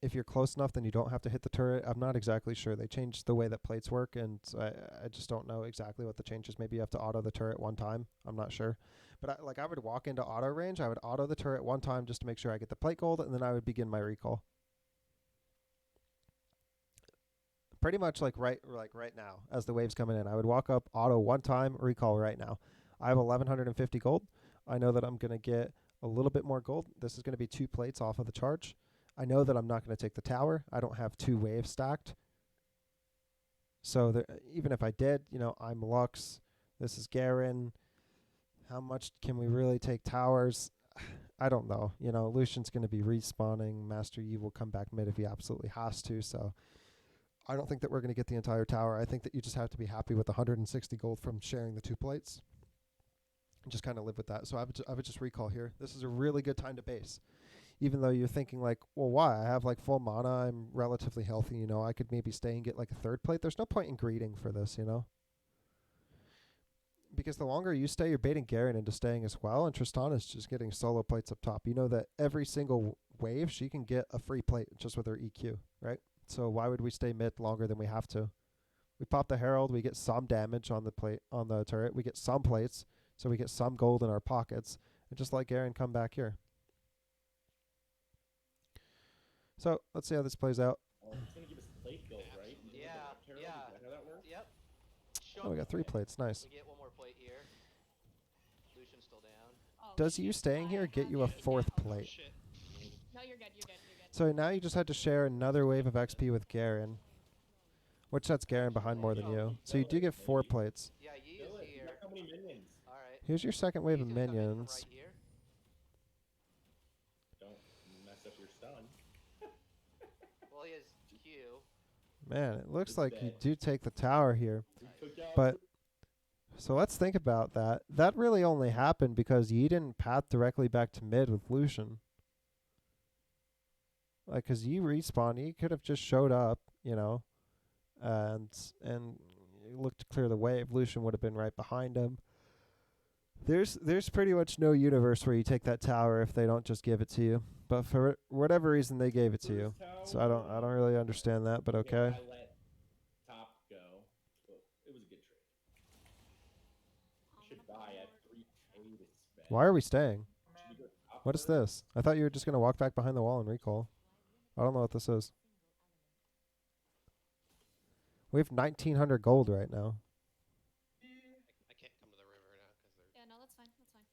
if you're close enough, then you don't have to hit the turret. I'm not exactly sure. They changed the way that plates work, and so I just don't know exactly what the change is. Maybe you have to auto the turret one time. I'm not sure. But I would walk into auto range. I would auto the turret one time just to make sure I get the plate gold, and then I would begin my recall. Pretty much like right now, as the wave's coming in, I would walk up, auto one time, recall right now. I have 1,150 gold. I know that I'm going to get a little bit more gold. This is going to be 2 plates off of the charge. I know that I'm not going to take the tower. I don't have 2 waves stacked. So even if I did, you know, I'm Lux. This is Garen. How much can we really take towers? I don't know. You know, Lucian's going to be respawning. Master Yi will come back mid if he absolutely has to. So I don't think that we're going to get the entire tower. I think that you just have to be happy with 160 gold from sharing the 2 plates. And just kind of live with that. So I would just recall here. This is a really good time to base. Even though you're thinking like, well, why? I have like full mana. I'm relatively healthy. You know, I could maybe stay and get like a 3rd plate. There's no point in greeting for this, you know. Because the longer you stay, you're baiting Garen into staying as well. And Tristana's just getting solo plates up top. You know that every single wave, she can get a free plate just with her EQ, right? So why would we stay mid longer than we have to? We pop the Herald. We get some damage on the plate on the turret. We get some plates. So we get some gold in our pockets. And just let Garen come back here. So let's see how this plays out. Oh, it's gonna give us plate gold, right? You Yeah, don't have the Rift Hero? yeah. Is that how that works? Yep. Oh, we got 3 plates. Nice. We get one more plate here. Lucian's still down. Oh, Does you shoot, staying I here get have you a it 4th down. plate? Shit. No, you're good. You're good. You're good. So now you just had to share another wave of XP with Garen, which sets Garen behind more than you. So you do get 4 plates. Yeah, Yi Kill is it. You here. got how many minions? All right. Here's your 2nd wave Yi's of gonna come in from minions. right here. Don't mess up your stun. Well, he has Q. Man, it looks It's like you dead. do take the tower here. We took out But so let's think about that. That really only happened because Yi didn't path directly back to mid with Lucian. Like, cause Yi respawned, he could have just showed up, you know, and looked to clear the wave. Lucian would have been right behind him. There's pretty much no universe where you take that tower if they don't just give it to you. But for whatever reason, they gave it to you. So I don't really understand that, but okay. I let top go. Well, it was a good trade. Should buy at 3K to spend. Why are we staying? Should we go top What is first? this? I thought you were just gonna walk back behind the wall and recall. I don't know what this is. We have 1,900 gold right now. I can't come to the river now because they're. Yeah, no, that's fine. That's fine.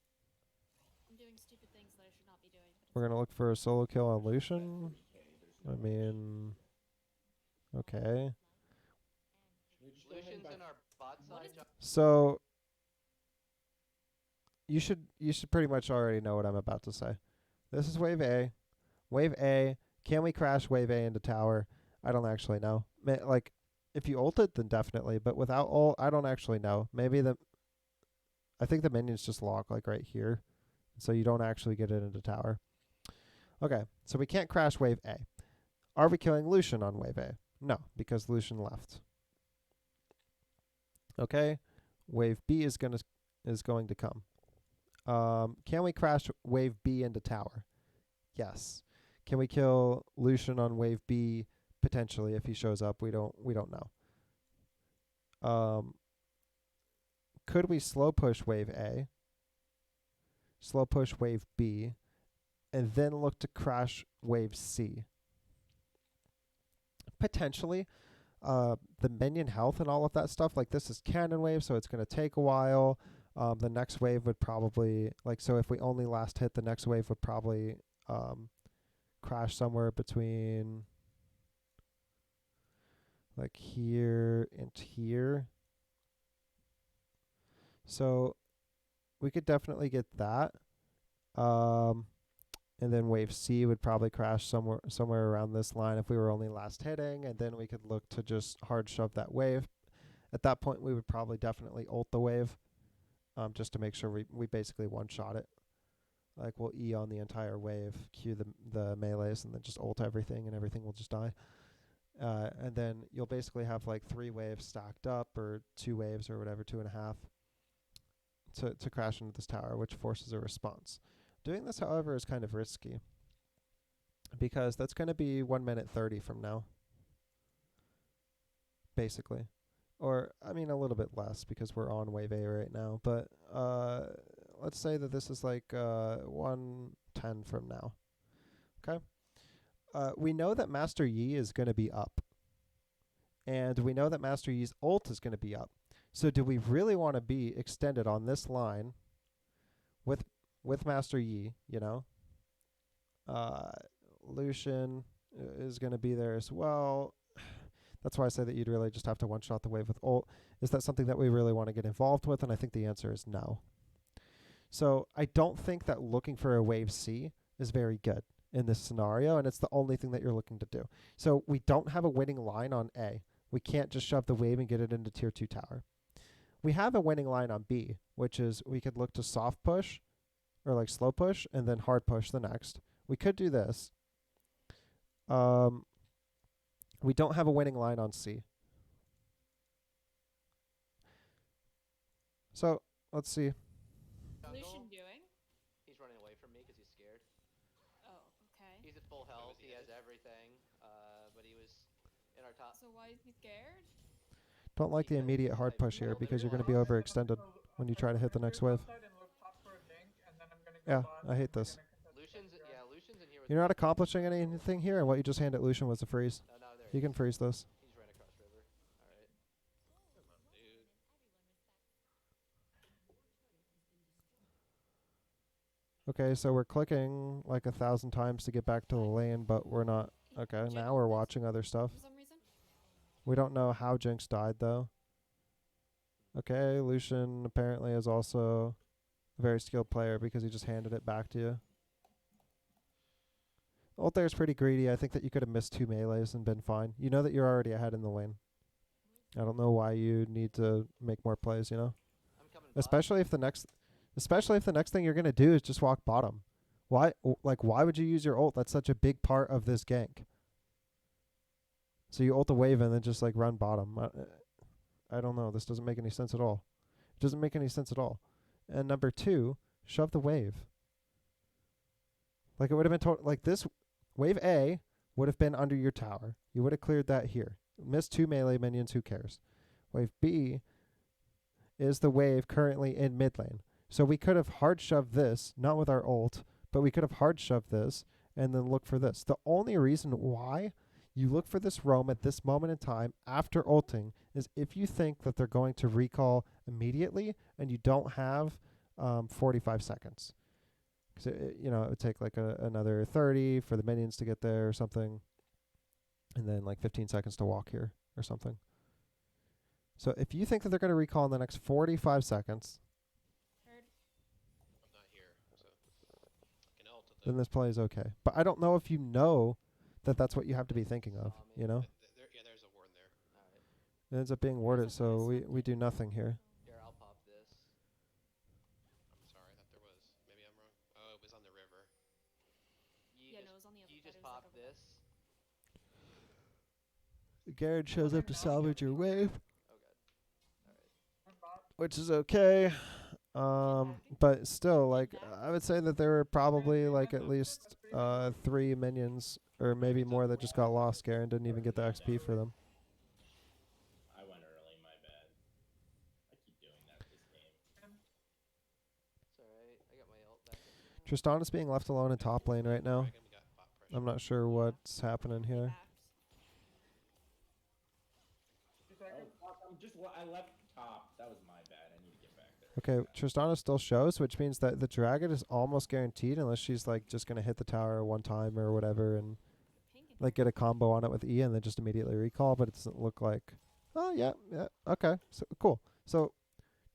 I'm doing stupid things that I should not be doing. But We're it's gonna look for a solo kill on Lucian. 3K, there's I no mean, okay. Should we just go ahead and Lucian's buy in our bot What side. is So you should pretty much already know what I'm about to say. This is wave A. Wave A. Can we crash wave A into tower? I don't actually know. Like, if you ult it, then definitely. But without ult, I don't actually know. I think the minions just lock like right here, so you don't actually get it into tower. Okay, so we can't crash wave A. Are we killing Lucian on wave A? No, because Lucian left. Okay, wave B is going to come. Can we crash wave B into tower? Yes. Can we kill Lucian on wave B? Potentially, if he shows up. We don't know. Could we slow push wave A, slow push wave B, and then look to crash wave C? Potentially. The minion health and all of that stuff, like this is cannon wave, so it's going to take a while. The next wave would probably, so if we only last hit, the next wave would probably crash somewhere between like here and here. So we could definitely get that. And then wave C would probably crash somewhere around this line if we were only last hitting, and then we could look to just hard shove that wave. At that point, we would probably definitely ult the wave, just to make sure we basically one-shot it. Like, we'll E on the entire wave, Q the melees, and then just ult everything, and everything will just die. And then you'll basically have like 3 waves stacked up, or 2 waves, or whatever, 2.5, to crash into this tower, which forces a response. Doing this, however, is kind of risky, because that's going to be 1 minute 30 from now, basically. Or, I mean, a little bit less, because we're on wave A right now. But let's say that this is like 1:10 from now. Okay? We know that Master Yi is going to be up. And we know that Master Yi's ult is going to be up. So do we really want to be extended on this line with Master Yi, you know? Lucian is going to be there as well. That's why I say that you'd really just have to one-shot the wave with ult. Is that something that we really want to get involved with? And I think the answer is no. So I don't think that looking for a wave C is very good in this scenario, and it's the only thing that you're looking to do. So we don't have a winning line on A. We can't just shove the wave and get it into tier 2 tower. We have a winning line on B, which is we could look to soft push, or like slow push, and then hard push the next. We could do this. We don't have a winning line on C. So, let's see. Lucian doing? He's running away from me because he's scared. Oh, okay. He's at full health. he He has hit? everything. But he was in our top. So why is he scared? Don't like the immediate hard push here, because you're going to be overextended when you try to hit the next wave. Yeah, I hate this. Lucian's in here with You're not accomplishing anything here, and what you just handed Lucian was a freeze. Oh, no, there You can freeze this. He's right across river. All right. Come on, dude. Okay, so we're clicking like 1,000 times to get back to the lane, but we're not. Okay, now we're watching other stuff. For some reason? We don't know how Jinx died, though. Okay, Lucian apparently is also a very skilled player because he just handed it back to you. Ult there is pretty greedy. I think that you could have missed 2 melees and been fine. You know that you're already ahead in the lane. I don't know why you need to make more plays, you know? I'm coming. Especially if the next thing you're going to do is just walk bottom. Why would you use your ult? That's such a big part of this gank. So you ult the wave and then just like run bottom. I don't know. This doesn't make any sense at all. It doesn't make any sense at all. And number 2, shove the wave. Like, it would have been like this wave A would have been under your tower. You would have cleared that here. Missed 2 melee minions, who cares? Wave B is the wave currently in mid lane. So we could have hard shoved this, not with our ult, but we could have hard shoved this and then look for this. The only reason why you look for this roam at this moment in time after ulting is if you think that they're going to recall immediately and you don't have 45 seconds. Because it would take like another 30 for the minions to get there or something, and then like 15 seconds to walk here or something. So if you think that they're going to recall in the next 45 seconds, Heard. then this play is okay. But I don't know if you know that that's what you have to be thinking of, you know? Yeah, there's a ward there. Alright. It ends up being warded, so we do nothing here. Here, I'll pop this. I'm sorry, I thought there was. Maybe I'm wrong. Oh, it was on the river. Yeah, no, it was on the other You side. just It was, like, pop over there. this. Garrett shows up to salvage your wave, Oh god. Alright. Good bot. which is okay. But still, like, I would say that there were probably like at least 3 minions or maybe more that just got lost. Garen didn't even get the XP for them. I went early, my bad. I keep doing that this game. It's alright. I got my ult back up now. Tristan is being left alone in top lane right now. Dragon, we got bot pressure. I'm not sure what's happening here. Two Oh, seconds. fuck, I left top. That was my bad. I need to get back there. Okay, Tristana still shows, which means that the dragon is almost guaranteed unless she's like just gonna hit the tower one time or whatever and like get a combo on it with E and then just immediately recall. But it doesn't look like. Oh yeah, okay, so cool. So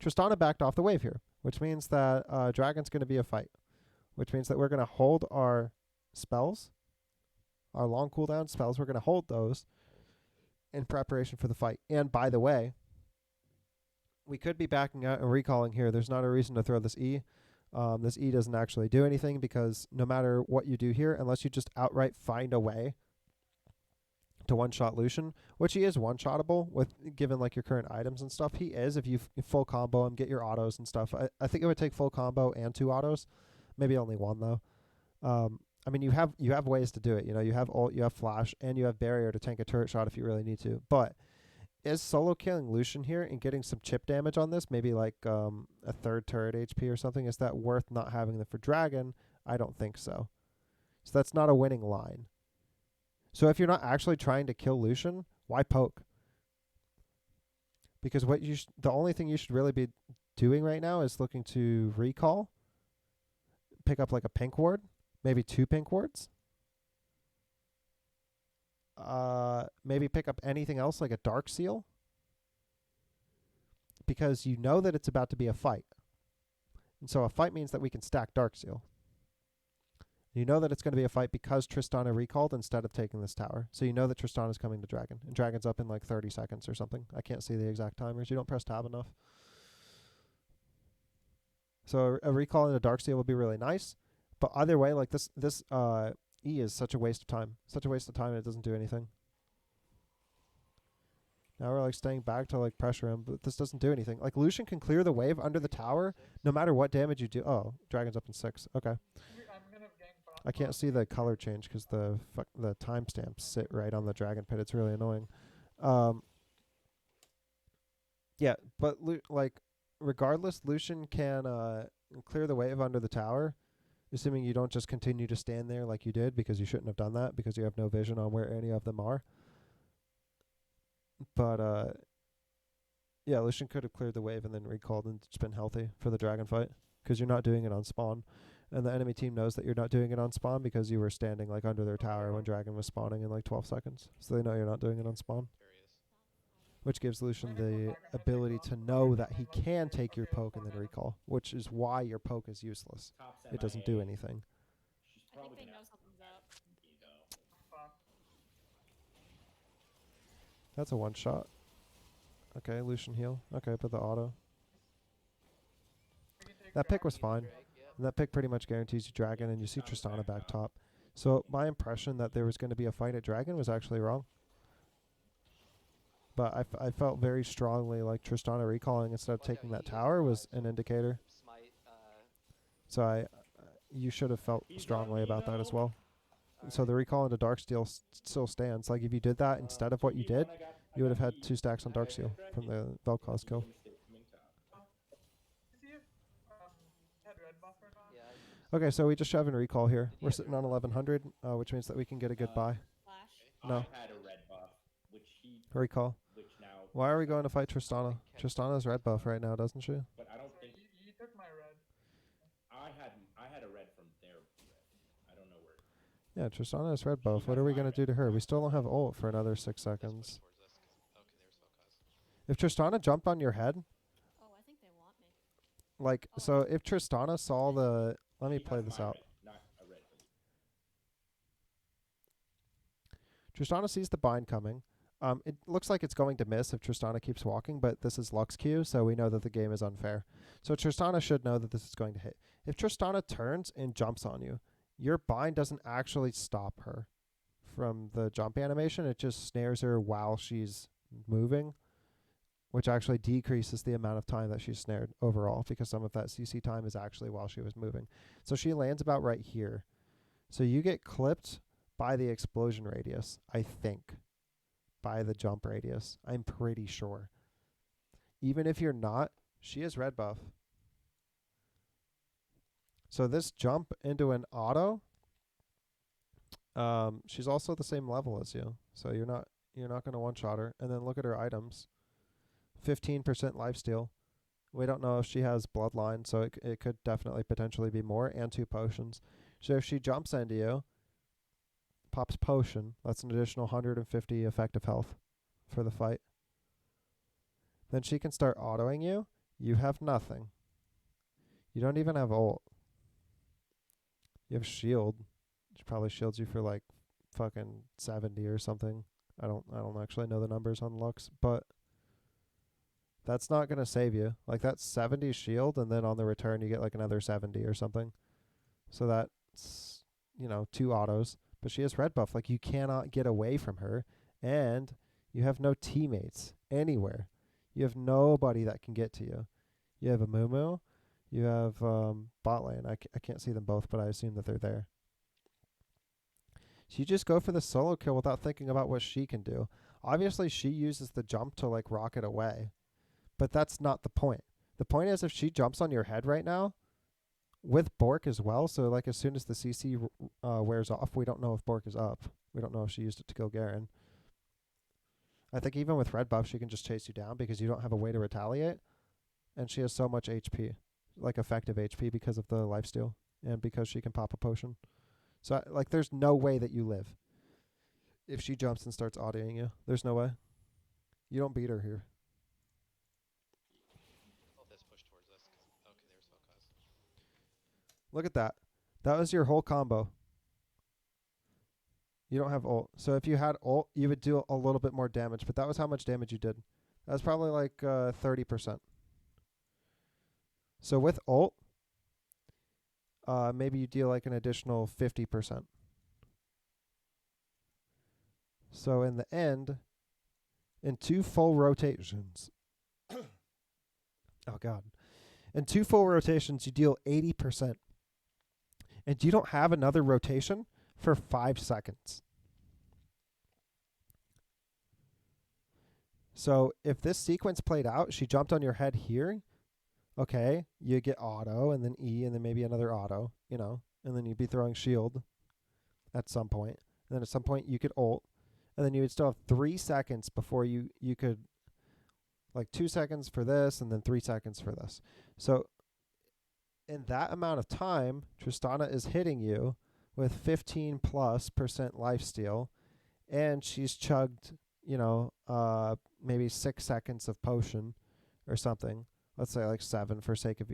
Tristana backed off the wave here, which means that dragon's gonna be a fight, which means that we're gonna hold our spells, our long cooldown spells. We're gonna hold those in preparation for the fight. And by the way, we could be backing out and recalling here. There's not a reason to throw this E. This E doesn't actually do anything because no matter what you do here, unless you just outright find a way to one-shot Lucian, which he is one-shottable with given like your current items and stuff. He is if you full combo him, get your autos and stuff. I think it would take full combo and 2 autos, maybe only 1 though. I mean, you have ways to do it. You know, you have ult, you have flash, and you have barrier to tank a turret shot if you really need to. But is solo killing Lucian here and getting some chip damage on this, maybe like a 3rd turret HP or something, is that worth not having them for dragon? I don't think so. So that's not a winning line. So if you're not actually trying to kill Lucian, why poke? Because what the only thing you should really be doing right now is looking to recall, pick up like a pink ward, maybe 2 pink wards. Maybe pick up anything else like a dark seal, because you know that it's about to be a fight, and so a fight means that we can stack dark seal. You know that it's going to be a fight because Tristana recalled instead of taking this tower, so you know that Tristana's coming to dragon, and dragon's up in like 30 seconds or something. I can't see the exact timers. You don't press tab enough. So a recall and a dark seal would be really nice, but either way, like this E is such a waste of time. Such a waste of time and it doesn't do anything. Now we're like staying back to like pressure him, but this doesn't do anything. Like Lucian can clear the wave under the tower no matter what damage you do. Oh, dragon's up in 6. Okay. I'm gonna gank bot. I can't see the color change because the timestamps sit right on the dragon pit. It's really annoying. Yeah, but like regardless, Lucian can clear the wave under the tower, assuming you don't just continue to stand there like you did, because you shouldn't have done that because you have no vision on where any of them are. But yeah, Lucian could have cleared the wave and then recalled and just been healthy for the dragon fight, because you're not doing it on spawn. And the enemy team knows that you're not doing it on spawn because you were standing like under their tower when dragon was spawning in like 12 seconds. So they know you're not doing it on spawn, There he is. which gives Lucian the ability to know that he can take your poke and then recall, which is why your poke is useless. Top's It doesn't do MIA. anything. She's I think probably they gonna know have something's up. me though. Fuck. That's a one-shot. Okay, Lucian heal. Okay, but the auto. We can take That pick dragon. was fine. Drake, yep. And that pick pretty much guarantees you dragon, and you see Tristana back top. So my impression that there was going to be a fight at dragon was actually wrong. But I felt very strongly like Tristana recalling instead of Watch out, taking that he tower is was alive, an so indicator. Smite, So you should have felt He's strongly on me, about that as though. well. So the recall into dark steel still stands. Like if you did that instead of what you did, you would have had 2 stacks on dark seal from the Vel'Koz kill. See if had red buff or not. yeah, Okay, so we just shove and recall here. We're sitting on 1100, which means that we can get a good buy. Flash. No. I had a red buff, which Recall. now. Why are we going to fight Tristana? Tristana's red buff right now, doesn't she? But I don't Sorry, think you took my red. I had a red from their red. I don't know where. Yeah, Tristana has red buff. What are we going to do to her? We still don't have ult for another 6 seconds. Towards us. Okay, there's Vel'Koz. If Tristana jumped on your head, Oh, I think they want me. like, so if Tristana saw the... Let me She play has this my out. red, not a red from Tristana sees the bind coming. It looks like it's going to miss if Tristana keeps walking, but this is Lux Q, so we know that the game is unfair. So Tristana should know that this is going to hit. If Tristana turns and jumps on you, your bind doesn't actually stop her from the jump animation. It just snares her while she's moving, which actually decreases the amount of time that she's snared overall, because some of that CC time is actually while she was moving. So she lands about right here. So you get clipped by the explosion radius, I think. By the jump radius. I'm pretty sure. Even if you're not, she has red buff. So this jump into an auto, she's also the same level as you. So you're not going to one-shot her. And then look at her items. 15% lifesteal. We don't know if she has bloodline, so it could definitely potentially be more, and 2 potions. So if she jumps into you, pops potion, that's an additional 150 effective health for the fight. Then she can start autoing you. You have nothing. You don't even have ult. You have shield. She probably shields you for like fucking 70 or something. I don't actually know the numbers on Lux, but that's not going to save you. Like, that's 70 shield, and then on the return you get like another 70 or something. So that's, 2 autos. But she has red buff. Like, you cannot get away from her. And you have no teammates anywhere. You have nobody that can get to you. You have a Mumu. You have bot lane. I can't see them both, but I assume that they're there. So you just go for the solo kill without thinking about what she can do. Obviously, she uses the jump to, like, rocket away. But that's not the point. The point is, if she jumps on your head right now, with Bork as well, so like as soon as the CC wears off, we don't know if Bork is up. We don't know if she used it to kill Garen. I think even with red buff, she can just chase you down because you don't have a way to retaliate. And she has so much HP, like effective HP, because of the lifesteal and because she can pop a potion. So like there's no way that you live if she jumps and starts autoing you. There's no way. You don't beat her here. This push towards us. Okay, there's Focus. Look at that. That was your whole combo. You don't have ult. So if you had ult, you would do a little bit more damage, but that was how much damage you did. That was probably like 30%. So with ult, maybe you deal like an additional 50%. So in the end, in 2 full rotations, oh God, in 2 full rotations, you deal 80%. And you don't have another rotation for 5 seconds. So if this sequence played out, she jumped on your head here, okay, you get auto, and then E, and then maybe another auto, and then you'd be throwing shield at some point. And then at some point you could ult, and then you would still have 3 seconds before you could, like 2 seconds for this, and then 3 seconds for this. So in that amount of time, Tristana is hitting you with 15+% lifesteal, and she's chugged, maybe 6 seconds of potion or something. Let's say like 7 for sake of,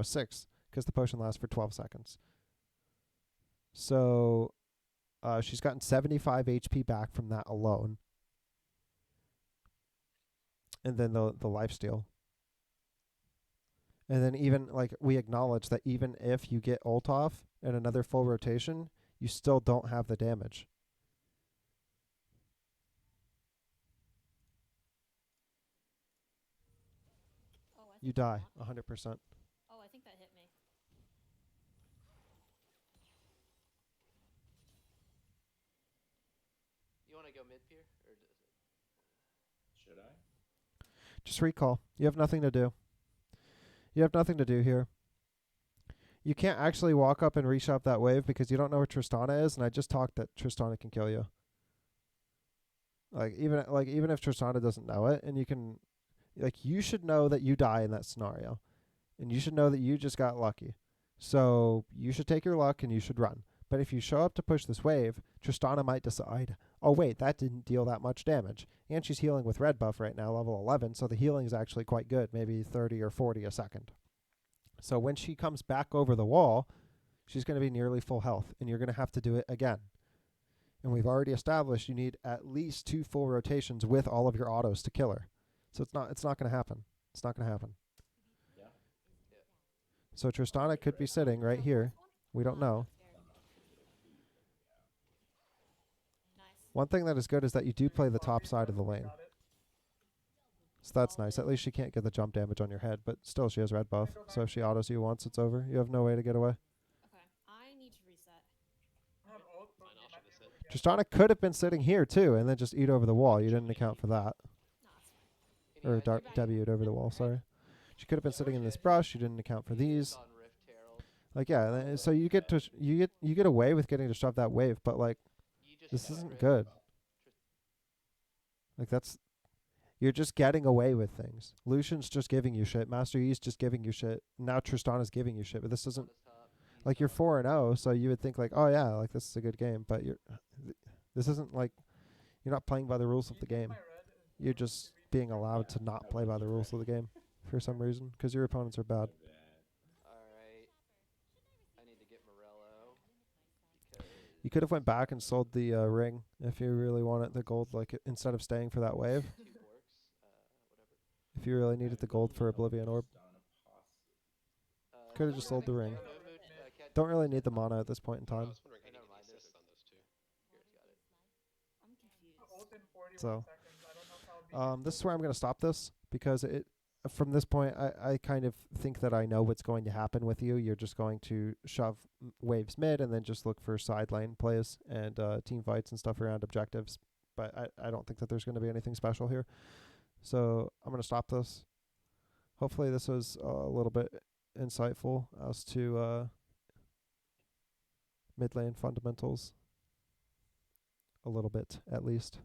6, because the potion lasts for 12 seconds. So she's gotten 75 HP back from that alone. And then the lifesteal. And then even, like, we acknowledge that even if you get ult off and another full rotation, you still don't have the damage. Oh, I think You that die got me. 100%. Oh, I think that hit me. You want to go mid pier, or does it? Should I? Just recall. You have nothing to do. You have nothing to do here. You can't actually walk up and reshove that wave because you don't know where Tristana is, and I just talked that Tristana can kill you. Even if Tristana doesn't know it, and you should know that you die in that scenario. And you should know that you just got lucky. So you should take your luck and you should run. But if you show up to push this wave, Tristana might decide, oh wait, that didn't deal that much damage. And she's healing with red buff right now, level 11, so the healing is actually quite good, maybe 30 or 40 a second. So when she comes back over the wall, she's going to be nearly full health, and you're going to have to do it again. And we've already established you need at least 2 full rotations with all of your autos to kill her. So it's not going to happen. It's not going to happen. Yeah. So Tristana could be sitting right here. We don't know. Nice. One thing that is good is that you do play the top side of the lane. Got it. So that's nice. At least she can't get the jump damage on your head, but still she has red buff. So if she autos you once, it's over. You have no way to get away. Okay. I need to reset. I have ult, but Fine, we I'll might shove be this able in. to get Tristana could have been sitting here too and then just eat over the wall. You didn't account for that. No, it's fine. Any Or eyes on me? Debbie over the wall, sorry. She could have been sitting in this brush. You didn't account for He's these. on Rift Herald. Like yeah, so you get to you get away with getting to shove that wave, but like You just this got isn't Rift. good. Like you're just getting away with things. Lucian's just giving you shit. Master Yi's just giving you shit. Now Tristana's giving you shit, but this isn't On his top. He's like you're top. 4-0, so you would think like, oh yeah, like this is a good game, but this isn't like you're not playing by the rules of the game. You're just being allowed to not play by the rules of the game for some reason because your opponents are bad. Alright. I need to get Morello. Because You could have went back and sold the ring if you really wanted the gold, like instead of staying for that wave. 2 orcs. Whatever. If you really needed the gold for Oblivion Orb, could have just sold the ring. Don't really need the mana at this point in I time. was wondering who Never needed mind, the there's assist on those two. Garrett's got it. I'm confused. ult in 41 So, seconds. I don't know if I'll be This is where I'm going to stop this because from this point, I kind of think that I know what's going to happen with you. You're just going to shove waves mid and then just look for side lane plays and team fights and stuff around objectives. But I don't think that there's going to be anything special here. So I'm going to stop this. Hopefully this was a little bit insightful as to mid lane fundamentals. A little bit, at least.